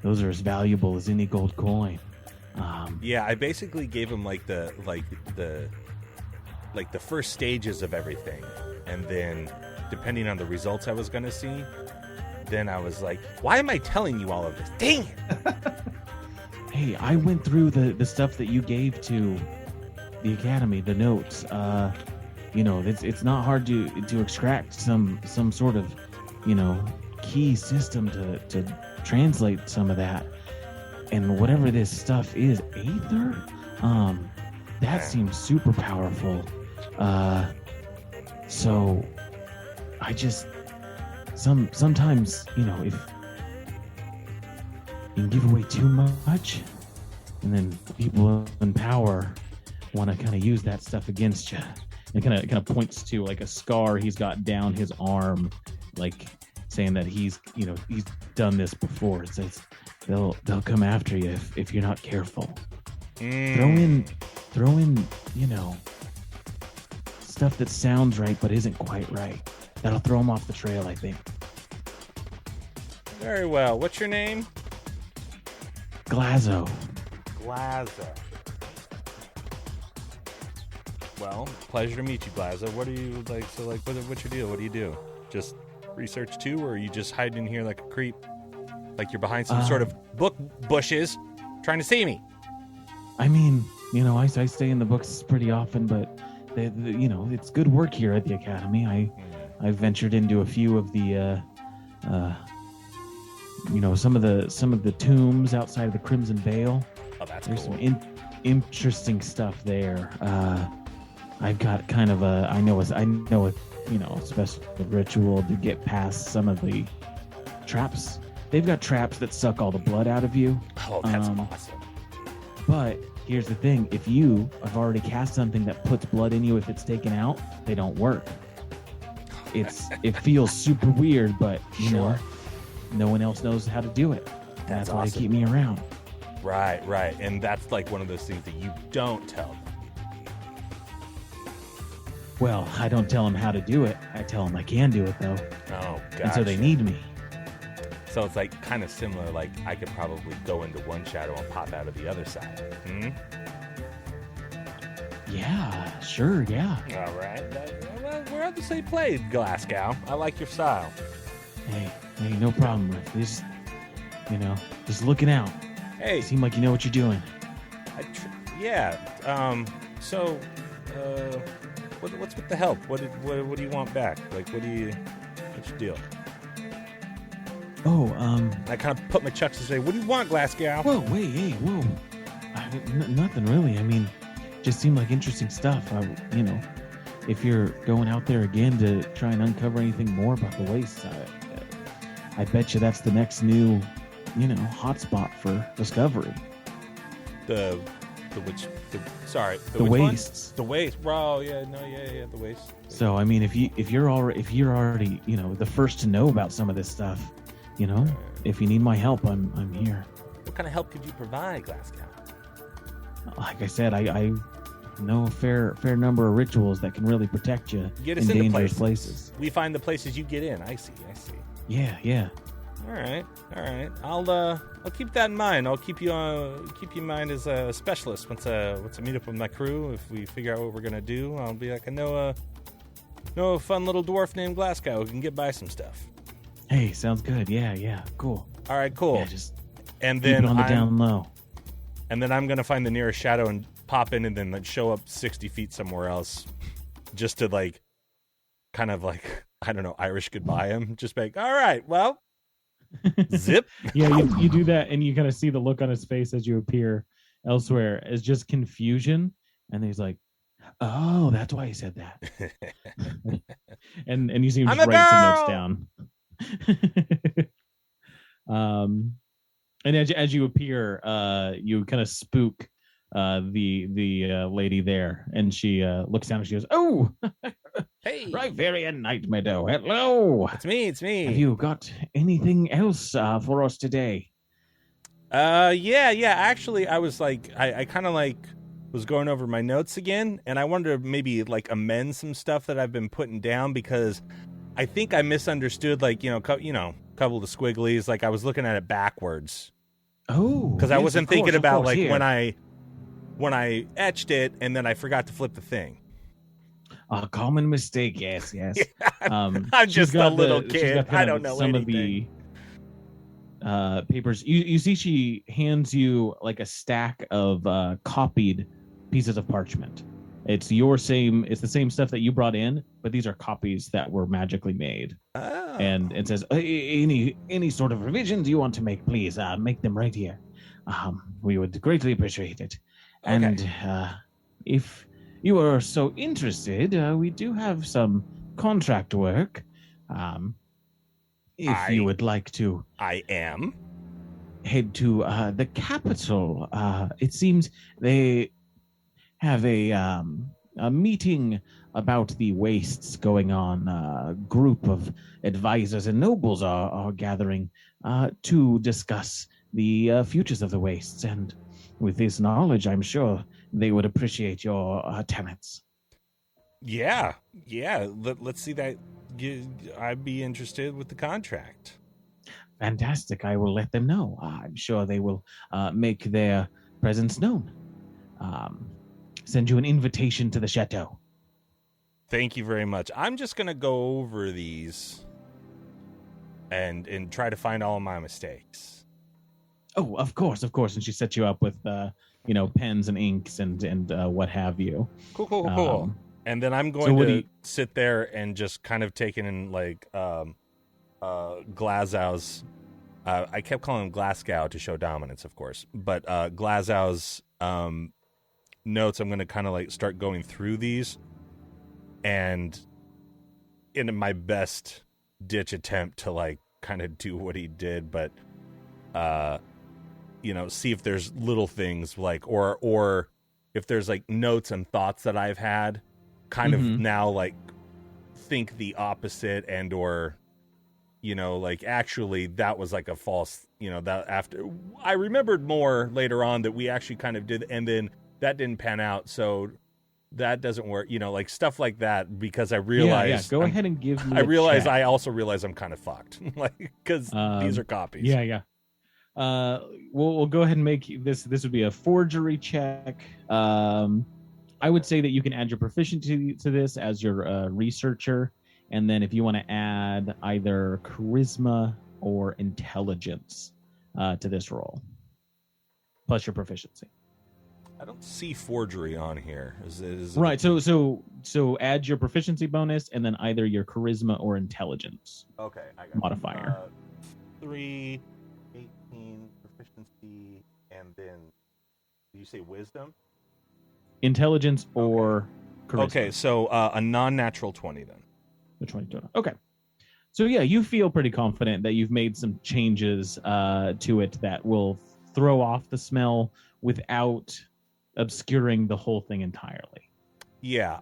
are as valuable as any gold coin. Yeah, I basically gave him the first stages of everything, and then depending on the results I was gonna see, then I was like, why am I telling you all of this? Dang it! Hey, I went through the stuff that you gave to the academy, the notes. It's not hard to extract some sort of, key system to translate some of that. And whatever this stuff is, Aether, that seems super powerful. So I just sometimes, if you can give away too much, and then people in power want to kind of use that stuff against you. And kind of points to like a scar he's got down his arm, like saying that he's done this before. It says they'll come after you if you're not careful. Throw in stuff that sounds right but isn't quite right. That'll throw them off the trail, I think. Very well. What's your name? Glazo. Well, pleasure to meet you, Glazo. What are you like? So, like, what's your deal? What do you do? Just research too, or are you just hiding in here like a creep? Like you're behind some sort of book bushes, trying to see me? I mean, I stay in the books pretty often, but it's good work here at the academy. I've ventured into a few of the, some of the tombs outside of the Crimson Veil. Oh, that's There's cool. some interesting stuff there. I've got kind of I know a special ritual to get past some of the traps. They've got traps that suck all the blood out of you. Oh, that's awesome. But here's the thing: if you have already cast something that puts blood in you, if it's taken out, they don't work. It feels super weird, but no one else knows how to do it. That's why they keep me around. Right. And that's like one of those things that you don't tell them. Well, I don't tell them how to do it. I tell them I can do it, though. Oh, gotcha. And so they need me. So it's like kind of similar. Like I could probably go into one shadow and pop out of the other side. Yeah, sure, yeah. All right. We're on the same page, Glasgow. I like your style. Hey, no problem. Just looking out. Hey. You seem like you know what you're doing. What's with the help? What do you want back? Like, what's your deal? Oh, I kind of put my chucks and say, what do you want, Glasgow? Whoa, wait, hey, whoa. Nothing really. I mean, just seemed like interesting stuff. If you're going out there again to try and uncover anything more about the wastes, I bet you that's the next new, hotspot for discovery. The wastes. The waste. Bro, the waste. So I mean, if you're already the first to know about some of this stuff, if you need my help, I'm here. What kind of help could you provide, Glasgow? Like I said, I know a fair number of rituals that can really protect you Get us in into dangerous places. We find the places you get in. I see. Yeah. All right. I'll keep that in mind. I'll keep you in mind as a specialist once I meet up with my crew. If we figure out what we're gonna do, I'll be like, I know a fun little dwarf named Glasgow who can get by some stuff. Hey, sounds good. Yeah, cool. All right, cool. Yeah, just and keep then it on the down low. And then I'm gonna find the nearest shadow and pop in, and then show up 60 feet somewhere else, just to kind of I don't know, Irish goodbye him. Just like, all right, well. Zip. Yeah, you do that, and you kind of see the look on his face as you appear elsewhere as just confusion, and he's like, "Oh, that's why he said that." and you see him just write some notes down. And as you appear, you kind of spook the lady there, and she looks down and she goes, "Oh, Hey, Riverian Knight Meadow, hello. it's me. It's me. Have you got anything else for us today?" Yeah. Actually, I was like, I kind of like was going over my notes again, and I wanted to maybe like amend some stuff that I've been putting down because I think I misunderstood, like, a couple of the squigglies. Like I was looking at it backwards. Oh, Because I wasn't thinking about like here. when I etched it and then I forgot to flip the thing. A common mistake. Yes. I'm She's just got a little she's got kid. kind I of don't know some anything. of the papers. You see, she hands you like a stack of copied pieces of parchment. It's the same stuff that you brought in, but these are copies that were magically made. Oh. And it says, any sort of revisions you want to make, please make them right here. We would greatly appreciate it. Okay. And if you are so interested, we do have some contract work. If you would like to I am. head to the capital, it seems they have a meeting about the wastes going on. A group of advisors and nobles are gathering to discuss the futures of the wastes. And with this knowledge, I'm sure they would appreciate your tenets. Yeah. Let's see that. I'd be interested with the contract. Fantastic. I will let them know. I'm sure they will make their presence known. Send you an invitation to the chateau. Thank you very much. I'm just gonna go over these and try to find all of my mistakes. Oh, of course. And she sets you up with pens and inks and what have you. Cool. And then I'm going to sit there and just kind of take in like Glazow's. I kept calling him Glasgow to show dominance, of course, but Glazow's notes. I'm going to kind of like start going through these, and in my best ditch attempt to like kind of do what he did, but see if there's little things like or if there's like notes and thoughts that I've had kind of now like think the opposite and or like actually that was like a false, that after I remembered more later on that we actually kind of did, and then that didn't pan out, so that doesn't work, like stuff like that, because I realized go ahead and give me I also realize I'm kind of fucked like because these are copies. We'll go ahead and make this would be a forgery check. I would say that you can add your proficiency to this as your researcher, and then if you want to add either charisma or intelligence to this roll plus your proficiency. I don't see forgery on here. Is right. So add your proficiency bonus and then either your charisma or intelligence. Okay, I got modifier. 3, 18 proficiency, and then did you say wisdom? Intelligence or charisma. Okay, so a non-natural 20 then. The 20 total. Okay. So yeah, you feel pretty confident that you've made some changes to it that will throw off the smell without obscuring the whole thing entirely. Yeah,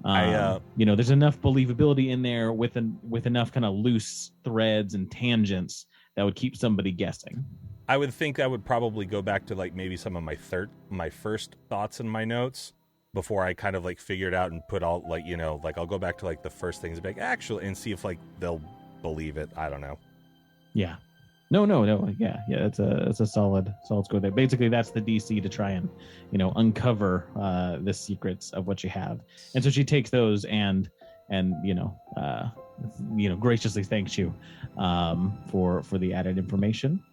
there's enough believability in there with enough kind of loose threads and tangents that would keep somebody guessing. I would think I would probably go back to like maybe some of my first thoughts in my notes before I kind of like figured out and put all like like I'll go back to like the first things like actually and see if like they'll believe it. I don't know. Yeah. No. Yeah. It's a solid score there. Basically, that's the DC to try and uncover the secrets of what you have. And so she takes those and graciously thanks you for the added information.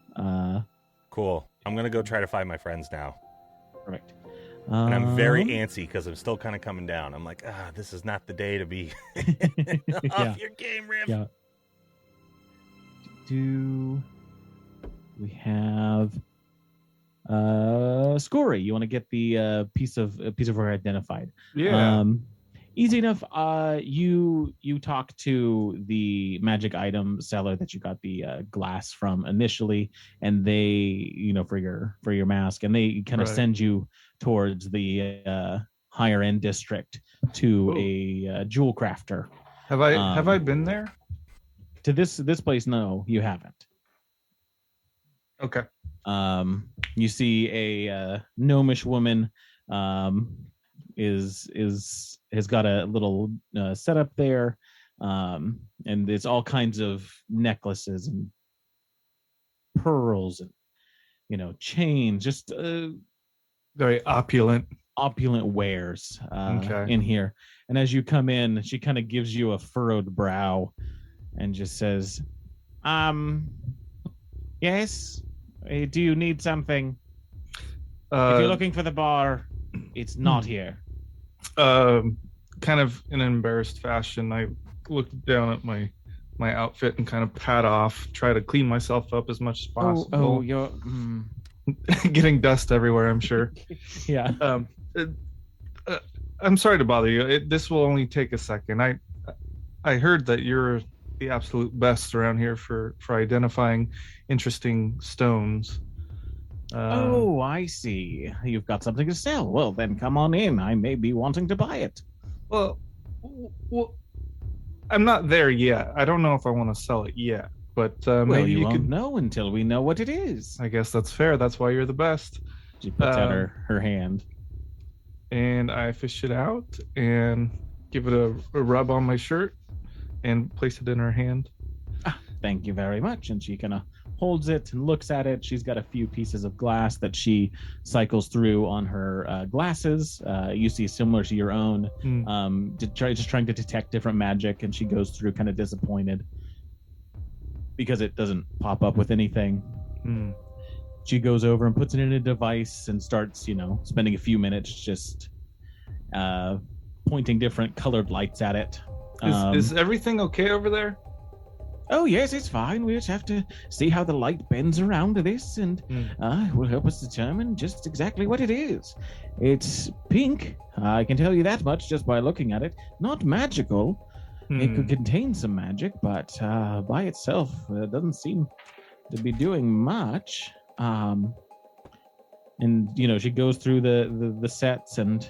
Cool. I'm gonna go try to find my friends now. Perfect. And I'm very antsy because I'm still kind of coming down. I'm like, this is not the day to be off your game, Riff. Yeah. Do we have Scory? You want to get the piece of work identified? Yeah. Easy enough. You talk to the magic item seller that you got the glass from initially, and they, for your mask, and they kind of Right. send you towards the higher end district to a jewel crafter. Have I been there? To this place? No, you haven't. Okay. You see a gnomish woman has got a little setup there, and it's all kinds of necklaces and pearls and chains, just Very opulent. wares Okay. in here. And as you come in, she kind of gives you a furrowed brow and just says, yes, do you need something? If you're looking for the bar, it's not here. Kind of in an embarrassed fashion, I looked down at my outfit and kind of pat off, try to clean myself up as much as possible. You're Getting dust everywhere, I'm sure. yeah. I'm sorry to bother you. This will only take a second. I heard that you're the absolute best around here for identifying interesting stones. I see. You've got something to sell. Well, then come on in. I may be wanting to buy it. Well, I'm not there yet. I don't know if I want to sell it yet, but maybe you won't could know until we know what it is. I guess that's fair. That's why you're the best. She puts out her hand. And I fish it out and give it a rub on my shirt and place it in her hand. Thank you very much. And she kind of holds it and looks at it. She's got a few pieces of glass that she cycles through on her glasses. You see similar to your own, just trying to detect different magic. And she goes through kind of disappointed because it doesn't pop up with anything. She goes over and puts it in a device and starts, spending a few minutes just pointing different colored lights at it. Is everything okay over there? Oh, yes, it's fine. We just have to see how the light bends around this, and it will help us determine just exactly what it is. It's pink. I can tell you that much just by looking at it. Not magical. It could contain some magic, but by itself, it doesn't seem to be doing much. And, she goes through the sets and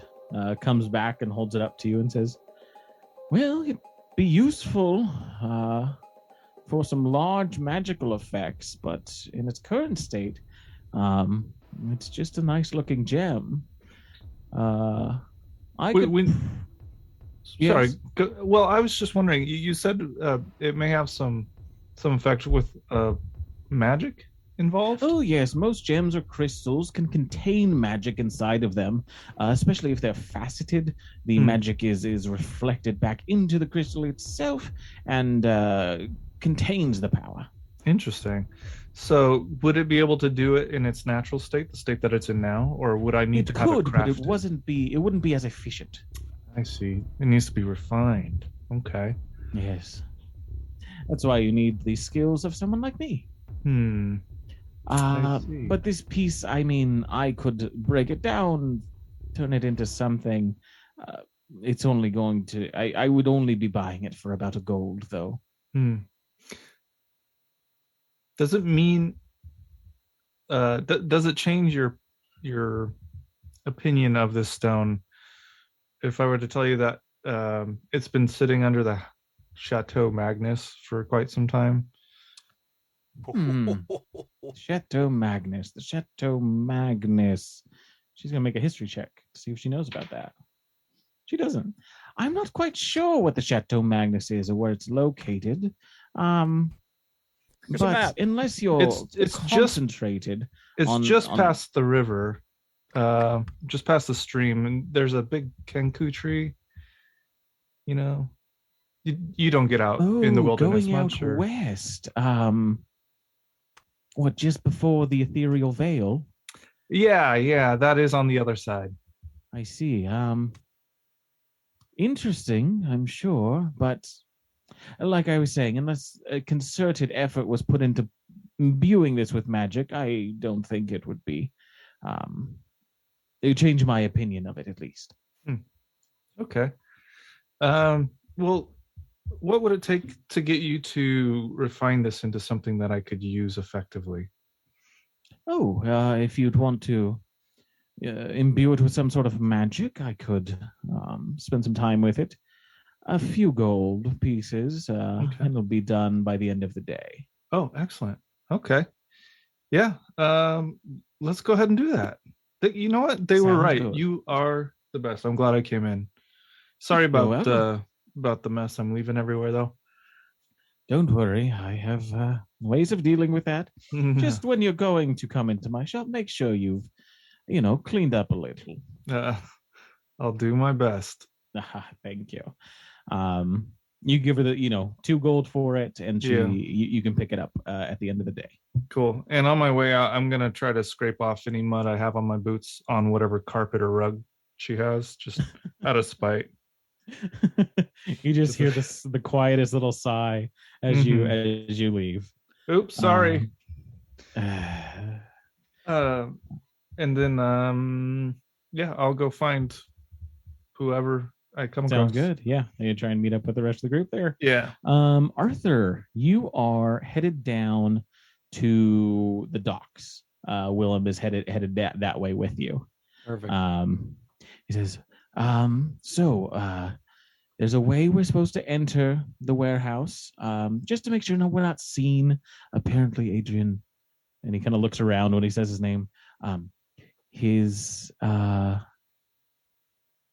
comes back and holds it up to you and says, well, it'd be useful for some large magical effects, but in its current state, it's just a nice looking gem. Sorry. Well, I was just wondering. You said it may have some effect with magic involved. Oh yes, most gems or crystals can contain magic inside of them, especially if they're faceted. The magic is reflected back into the crystal itself and contains the power. Interesting. So, would it be able to do it in its natural state, the state that it's in now, or would I need to have it crafted? But it wouldn't be as efficient. I see. It needs to be refined. Okay. Yes. That's why you need the skills of someone like me. I see. But this piece, I could break it down, turn it into something. It's only going to... I would only be buying it for about $1, though. Does it mean... does it change your opinion of this stone if I were to tell you that it's been sitting under the Chateau Magnus for quite some time? Chateau Magnus. The Chateau Magnus. She's going to make a history check to see if she knows about that. She doesn't. I'm not quite sure what the Chateau Magnus is or where it's located. But unless you're it's concentrated... It's past the river, just past the stream, and there's a big kenku tree. You don't get out in the wilderness going much. Out west. What, just before the ethereal veil? Yeah, that is on the other side. I see. Interesting, I'm sure, but like I was saying, unless a concerted effort was put into imbuing this with magic, I don't think it would be. It would change my opinion of it, at least. Okay. Well, what would it take to get you to refine this into something that I could use effectively? Oh, if you'd want to imbue it with some sort of magic, I could spend some time with it. A few gold pieces, and it'll be done by the end of the day. Oh, excellent. Okay. Yeah. Let's go ahead and do that. You know what? They were Sounds right. good. You are the best. I'm glad I came in. Sorry about the mess I'm leaving everywhere, though. Don't worry, I have ways of dealing with that. Just when you're going to come into my shop, make sure you've, cleaned up a little. I'll do my best. Thank you. You give her the 2 gold for it, and you can pick it up at the end of the day. Cool. And on my way out, I'm gonna try to scrape off any mud I have on my boots on whatever carpet or rug she has, just out of spite. You just hear the quietest little sigh as you leave. Oops, sorry. And then I'll go find whoever I come across. Sounds good. Yeah, you try and meet up with the rest of the group there. Yeah. Arthur, you are headed down to the docks. Willem is headed that way with you. Perfect. He says, there's a way we're supposed to enter the warehouse, just to make sure we're not seen. Apparently, Adrian, and he kind of looks around when he says his name. He's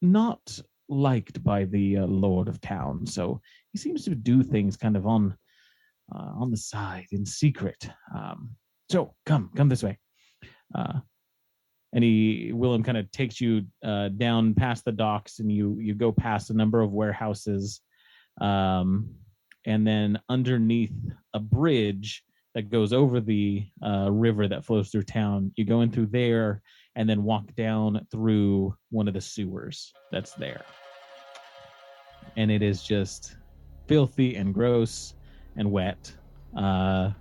not liked by the Lord of Town, so he seems to do things kind of on the side in secret. So come this way. And Willem kind of takes you down past the docks, and you go past a number of warehouses, and then underneath a bridge that goes over the river that flows through town. You go in through there, and then walk down through one of the sewers that's there. And it is just filthy and gross and wet. Odd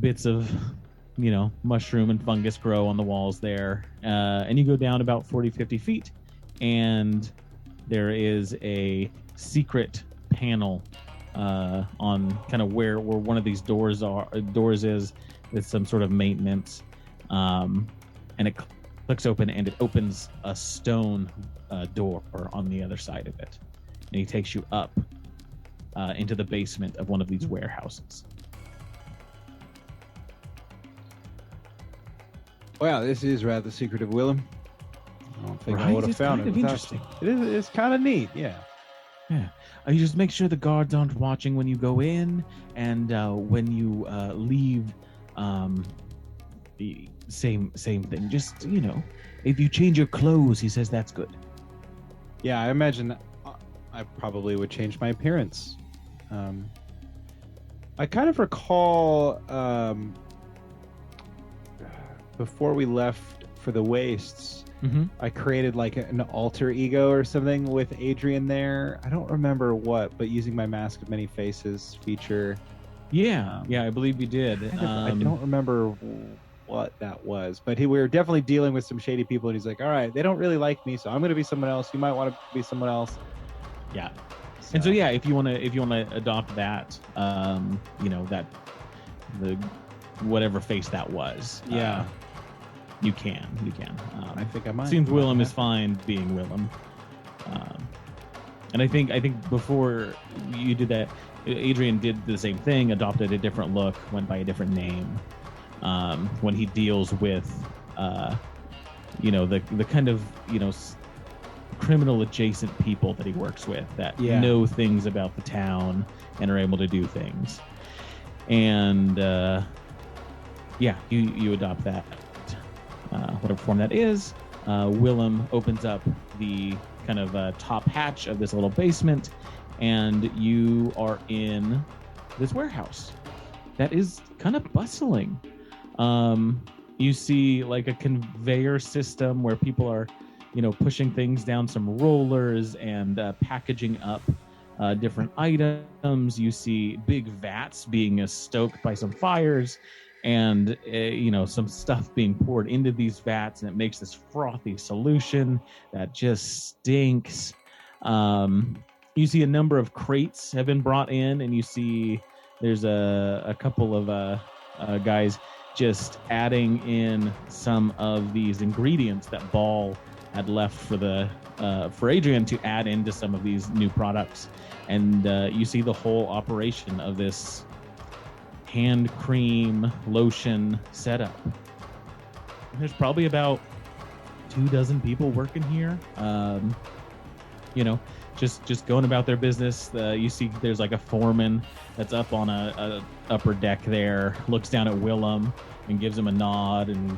bits of mushroom and fungus grow on the walls there. And you go down about 40-50 feet, and there is a secret panel on kind of where one of these doors is with some sort of maintenance. And it clicks open, and it opens a stone door on the other side of it. And he takes you up into the basement of one of these warehouses. Wow, this is rather secretive, Willem. I don't think I would have found it. Interesting. It's kind of neat, yeah. Yeah. You just make sure the guards aren't watching when you go in, and when you leave, the same thing. Just if you change your clothes, he says that's good. Yeah, I imagine I probably would change my appearance. I kind of recall before we left for the wastes, I created like an alter ego or something with Adrian there. I don't remember what, but using my Mask of Many Faces feature. Yeah, I believe you did. I don't remember what that was, but we were definitely dealing with some shady people, and he's like, all right, they don't really like me, so I'm going to be someone else. You might want to be someone else. Yeah. And so if you want to adopt that, that the whatever face that was. Yeah. You can. I think I might. Seems Willem is fine being Willem. And I think before you did that, Adrian did the same thing, adopted a different look, went by a different name. When he deals with, the kind of, criminal adjacent people that he works with that know things about the town and are able to do things. And, you adopt that. Whatever form that is. Willem opens up the kind of top hatch of this little basement, and you are in this warehouse that is kind of bustling. You see like a conveyor system where people are, pushing things down some rollers and packaging up different items. You see big vats being stoked by some fires, and some stuff being poured into these vats, and it makes this frothy solution that just stinks. You see a number of crates have been brought in, and you see there's a couple of guys just adding in some of these ingredients that Ball had left for Adrian to add into some of these new products. And you see the whole operation of this hand cream lotion setup. There's probably about 24 people working here. Just going about their business. You see there's like a foreman that's up on a upper deck there, looks down at Willem and gives him a nod, and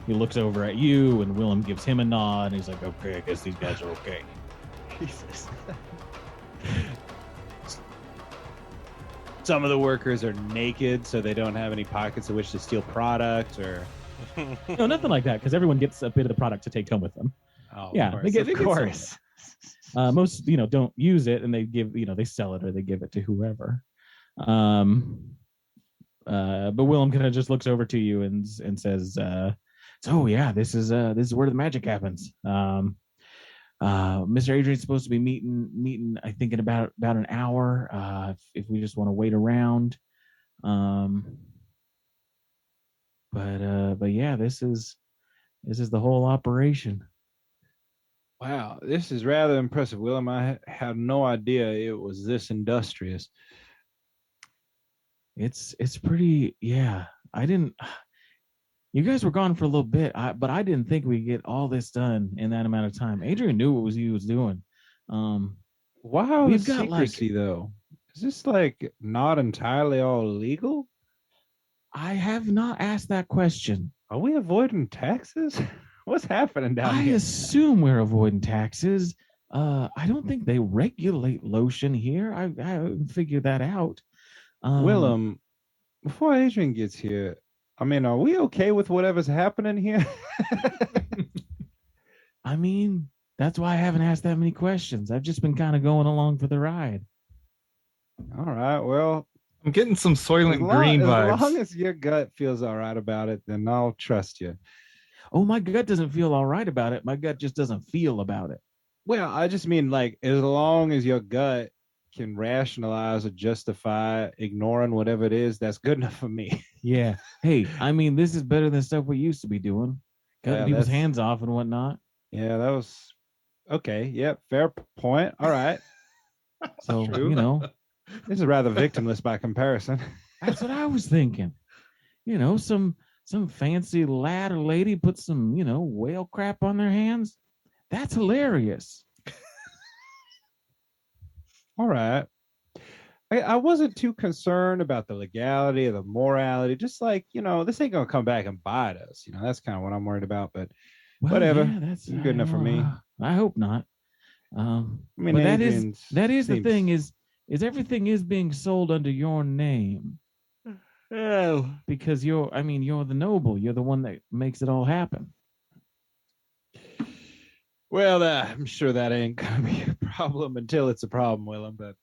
he looks over at you and Willem gives him a nod, and he's like, okay, I guess these guys are okay. Jesus. Some of the workers are naked, so they don't have any pockets in which to steal product, or no, nothing like that, because everyone gets a bit of the product to take home with them. Oh, yeah, of they get course. Most don't use it, and they give they sell it or they give it to whoever. But Willem kind of just looks over to you and says, "So yeah, this is where the magic happens. Mr. Adrian's supposed to be meeting I think in about an hour. If we just want to wait around. But yeah, this is the whole operation." Wow, this is rather impressive, Willem. I had no idea it was this industrious. It's pretty, yeah. I didn't. You guys were gone for a little bit, but I didn't think we'd get all this done in that amount of time. Adrian knew what he was doing. Wow, we've the got secrecy though. Is this like not entirely all legal? I have not asked that question. Are we avoiding taxes? What's happening down here? I assume we're avoiding taxes. I don't think they regulate lotion here. I haven't figured that out. Willem, before Adrian gets here, I mean, are we okay with whatever's happening here? I mean, that's why I haven't asked that many questions. I've just been kind of going along for the ride. All right, well, I'm getting some Soylent Green vibes. As long as your gut feels all right about it, then I'll trust you. Oh, my gut doesn't feel all right about it. My gut just doesn't feel about it. Well, I just mean like as long as your gut can rationalize or justify ignoring whatever it is, that's good enough for me. Yeah. Hey, I mean, this is better than stuff we used to be doing. Cutting people's hands off and whatnot. Yeah, that was okay. Yep, fair point. All right. So, this is rather victimless by comparison. That's what I was thinking. Some fancy lad or lady put some, whale crap on their hands. That's hilarious. All right. I wasn't too concerned about the legality or the morality. Just like, this ain't going to come back and bite us. That's kind of what I'm worried about. But whatever. Yeah, that's good enough for me. I hope not. I mean, that is the thing is everything is being sold under your name. Oh, because you're the noble. You're the one that makes it all happen. Well, I'm sure that ain't gonna be a problem until it's a problem, Willem. But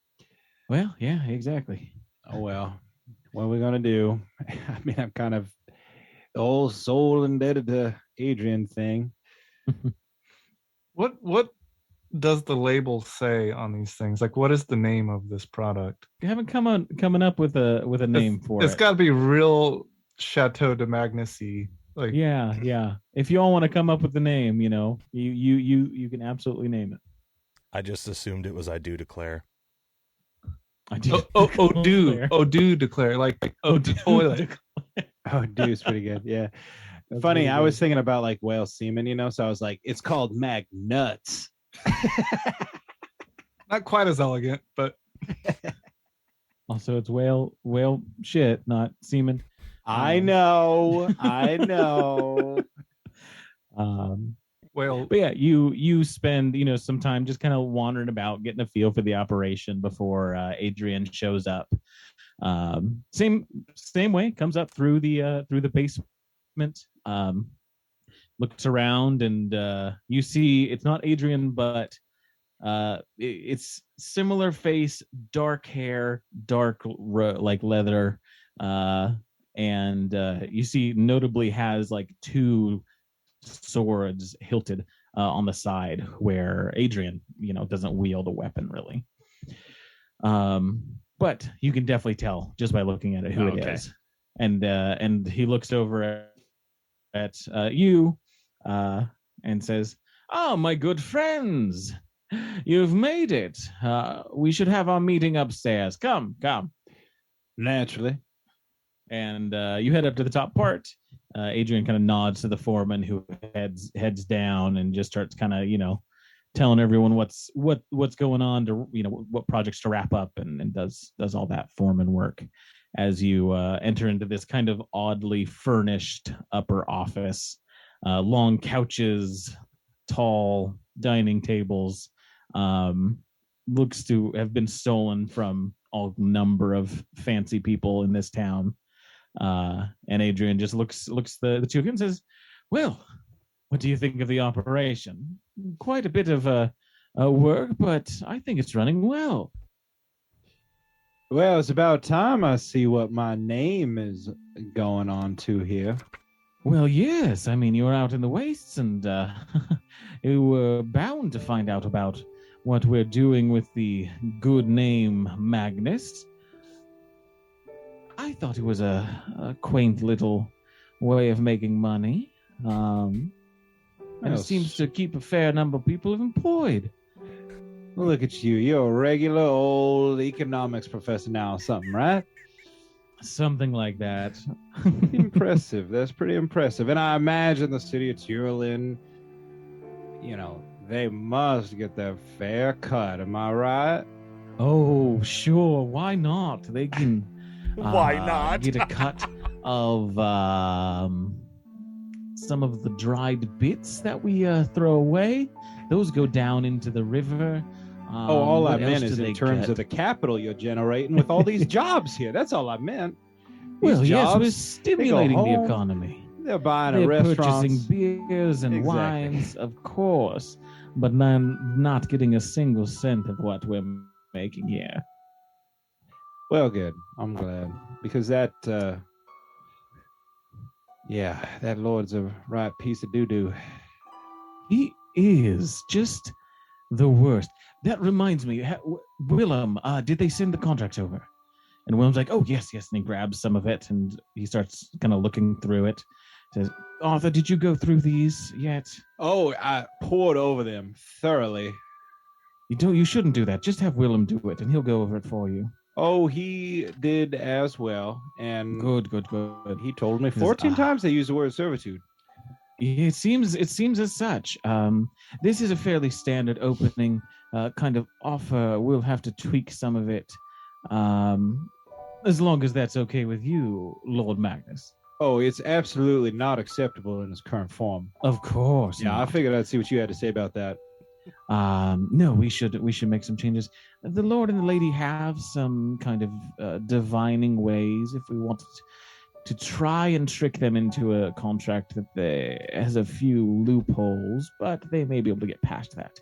well, yeah, exactly. Oh well, what are we gonna do? I mean, I'm kind of the whole soul indebted to Adrian thing. What does the label say on these things? Like, what is the name of this product? You haven't coming up with a name for it. It's got to be real Chateau de Magnesy. Like, yeah. If you all want to come up with the name, you can absolutely name it. I just assumed it was I do declare. Do declare, like toilet. Oh, do is pretty good. Yeah. That's funny. I was thinking about like whale semen, so I was like, it's called Mag Nuts. Not quite as elegant, but also it's whale shit, not semen. I know. But yeah, you spend some time just kind of wandering about, getting a feel for the operation before Adrian shows up. Same way, comes up through the basement. Looks around, and you see it's not Adrian, but it's similar face, dark hair, dark like leather, and you see notably has like two swords hilted on the side where Adrian, doesn't wield a weapon really. But you can definitely tell just by looking at it who it is. And he looks over at you and says, "Oh, my good friends, you've made it. We should have our meeting upstairs. Come." Naturally. And you head up to the top part. Adrian kind of nods to the foreman, who heads down and just starts kind of, telling everyone what's going on, to what projects to wrap up, and does all that foreman work as you enter into this kind of oddly furnished upper office. Long couches, tall dining tables, looks to have been stolen from all number of fancy people in this town. And Adrian just looks the two of you and says, "Well, what do you think of the operation? Quite a bit of work, but I think it's running well." Well, it's about time I see what my name is going on to here. Well, yes. I mean, you were out in the wastes, and you were bound to find out about what we're doing with the good name Magnus. I thought it was a quaint little way of making money. And it seems to keep a fair number of people employed. Look at you. You're a regular old economics professor now or something, right? Something like that. Impressive. That's pretty impressive. And I imagine the city of Turlin, they must get their fair cut. Am I right? Oh, sure. Why not? They can Why not? get a cut of some of the dried bits that we throw away. Those go down into the river. All I meant is in terms of the capital you're generating with all these jobs here. That's all I meant. Well, These yes, jobs, we're stimulating they go the home, economy. They're buying They're a restaurant. purchasing beers and Exactly. wines, of course, but not getting a single cent of what we're making here. Well, good. I'm glad. Because that Lord's a right piece of doo-doo. He is just the worst. That reminds me, Willem, did they send the contracts over? And Willem's like, "Oh, yes. And he grabs some of it, and he starts kind of looking through it. Says, "Arthur, did you go through these yet?" Oh, I poured over them thoroughly. You shouldn't do that. Just have Willem do it, and he'll go over it for you. Oh, he did as well. And Good. he told me 14 times they used the word servitude. It seems as such. This is a fairly standard opening kind of offer. We'll have to tweak some of it, as long as that's okay with you, Lord Magnus. Oh, it's absolutely not acceptable in its current form. Of course. Yeah, not. I figured I'd see what you had to say about that. No, we should make some changes. The Lord and the Lady have some kind of divining ways. If we wanted to try and trick them into a contract that has a few loopholes, but they may be able to get past that.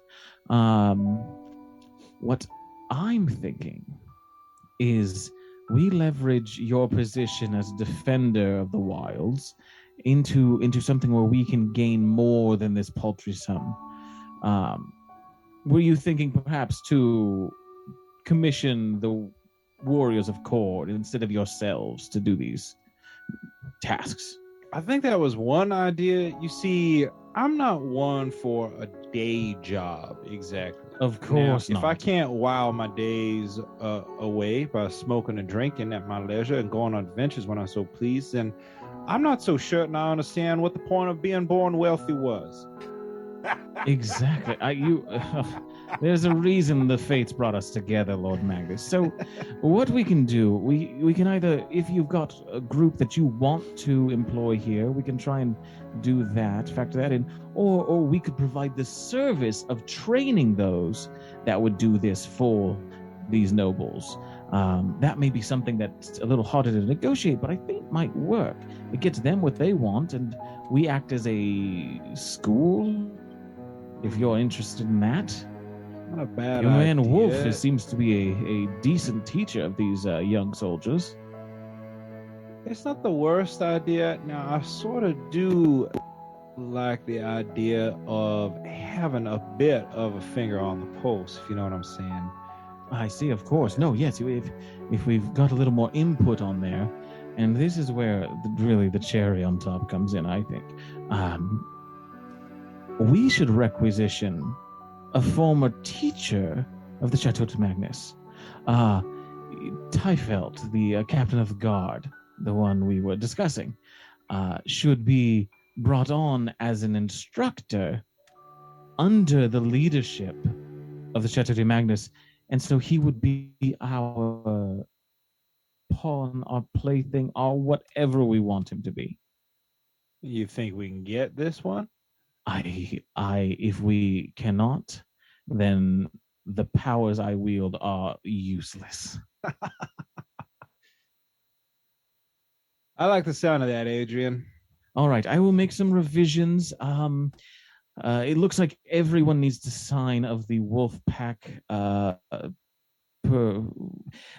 What I'm thinking is we leverage your position as defender of the wilds into something where we can gain more than this paltry sum. Were you thinking perhaps to commission the warriors of Cord instead of yourselves to do these tasks? I think that was one idea. You see, I'm not one for a day job exactly. Of course now, not. If I can't while my days away by smoking and drinking at my leisure and going on adventures when I so please, then I'm not so certain I understand what the point of being born wealthy was. Exactly. There's a reason the fates brought us together, Lord Magnus. So what we can do, we can either, if you've got a group that you want to employ here, we can try and do that, factor that in, or we could provide the service of training those that would do this for these nobles. That may be something that's a little harder to negotiate, but I think might work. It gets them what they want, and we act as a school, if you're interested in that. Not a bad Your man idea. Wolf seems to be a decent teacher of these young soldiers. It's not the worst idea. Now, I sort of do like the idea of having a bit of a finger on the pulse, if you know what I'm saying. I see, of course. No, yes, if we've got a little more input on there, and this is where really the cherry on top comes in, I think. We should requisition a former teacher of the Chateau de Magnus. Tyfelt, the captain of the guard, the one we were discussing, should be brought on as an instructor under the leadership of the Chateau de Magnus, and so he would be our pawn, our plaything, or whatever we want him to be. You think we can get this one? If we cannot, then the powers I wield are useless. I like the sound of that, Adrian. All right, I will make some revisions. It looks like everyone needs to sign of the wolf pack. So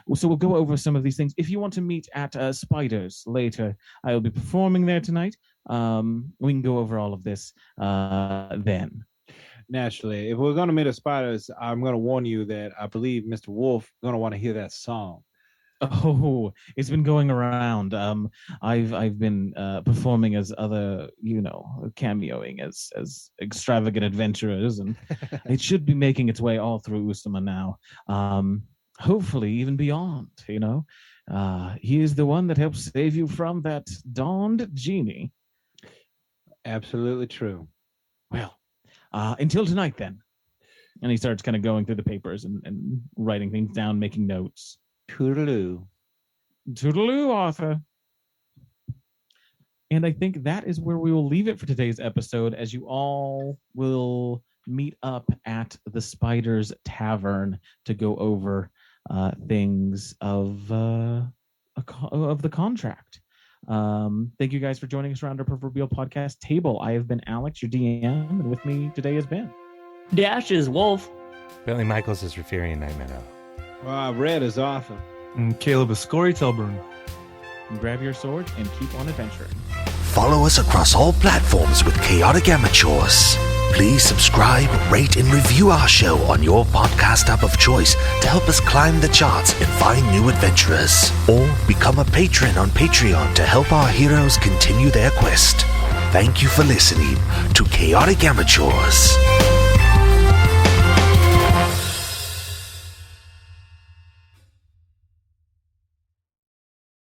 we'll go over some of these things. If you want to meet at Spiders later, I will be performing there tonight. We can go over all of this then. Naturally, if we're going to meet at Spiders, I'm going to warn you that I believe Mr. Wolf is going to want to hear that song. Oh, it's been going around. I've been performing as other, cameoing as extravagant adventurers, and it should be making its way all through Usama now. Hopefully, even beyond. He is the one that helps save you from that dawned genie. Absolutely true. Well, until tonight, then. And he starts kind of going through the papers and writing things down, making notes. Toodaloo. Toodaloo, Arthur. And I think that is where we will leave it for today's episode, as you all will meet up at the Spiders Tavern to go over things of the contract. Thank you guys for joining us around our proverbial podcast table. I have been Alex, your DM, and with me today has been Dash is Wolf. Bentley Michaels is Rafiri Nightmeadow. Red is Arthur. And Caleb is Storytelburn. Grab your sword and keep on adventuring. Follow us across all platforms with Chaotic Amateurs. Please subscribe, rate, and review our show on your podcast app of choice to help us climb the charts and find new adventurers. Or become a patron on Patreon to help our heroes continue their quest. Thank you for listening to Chaotic Amateurs.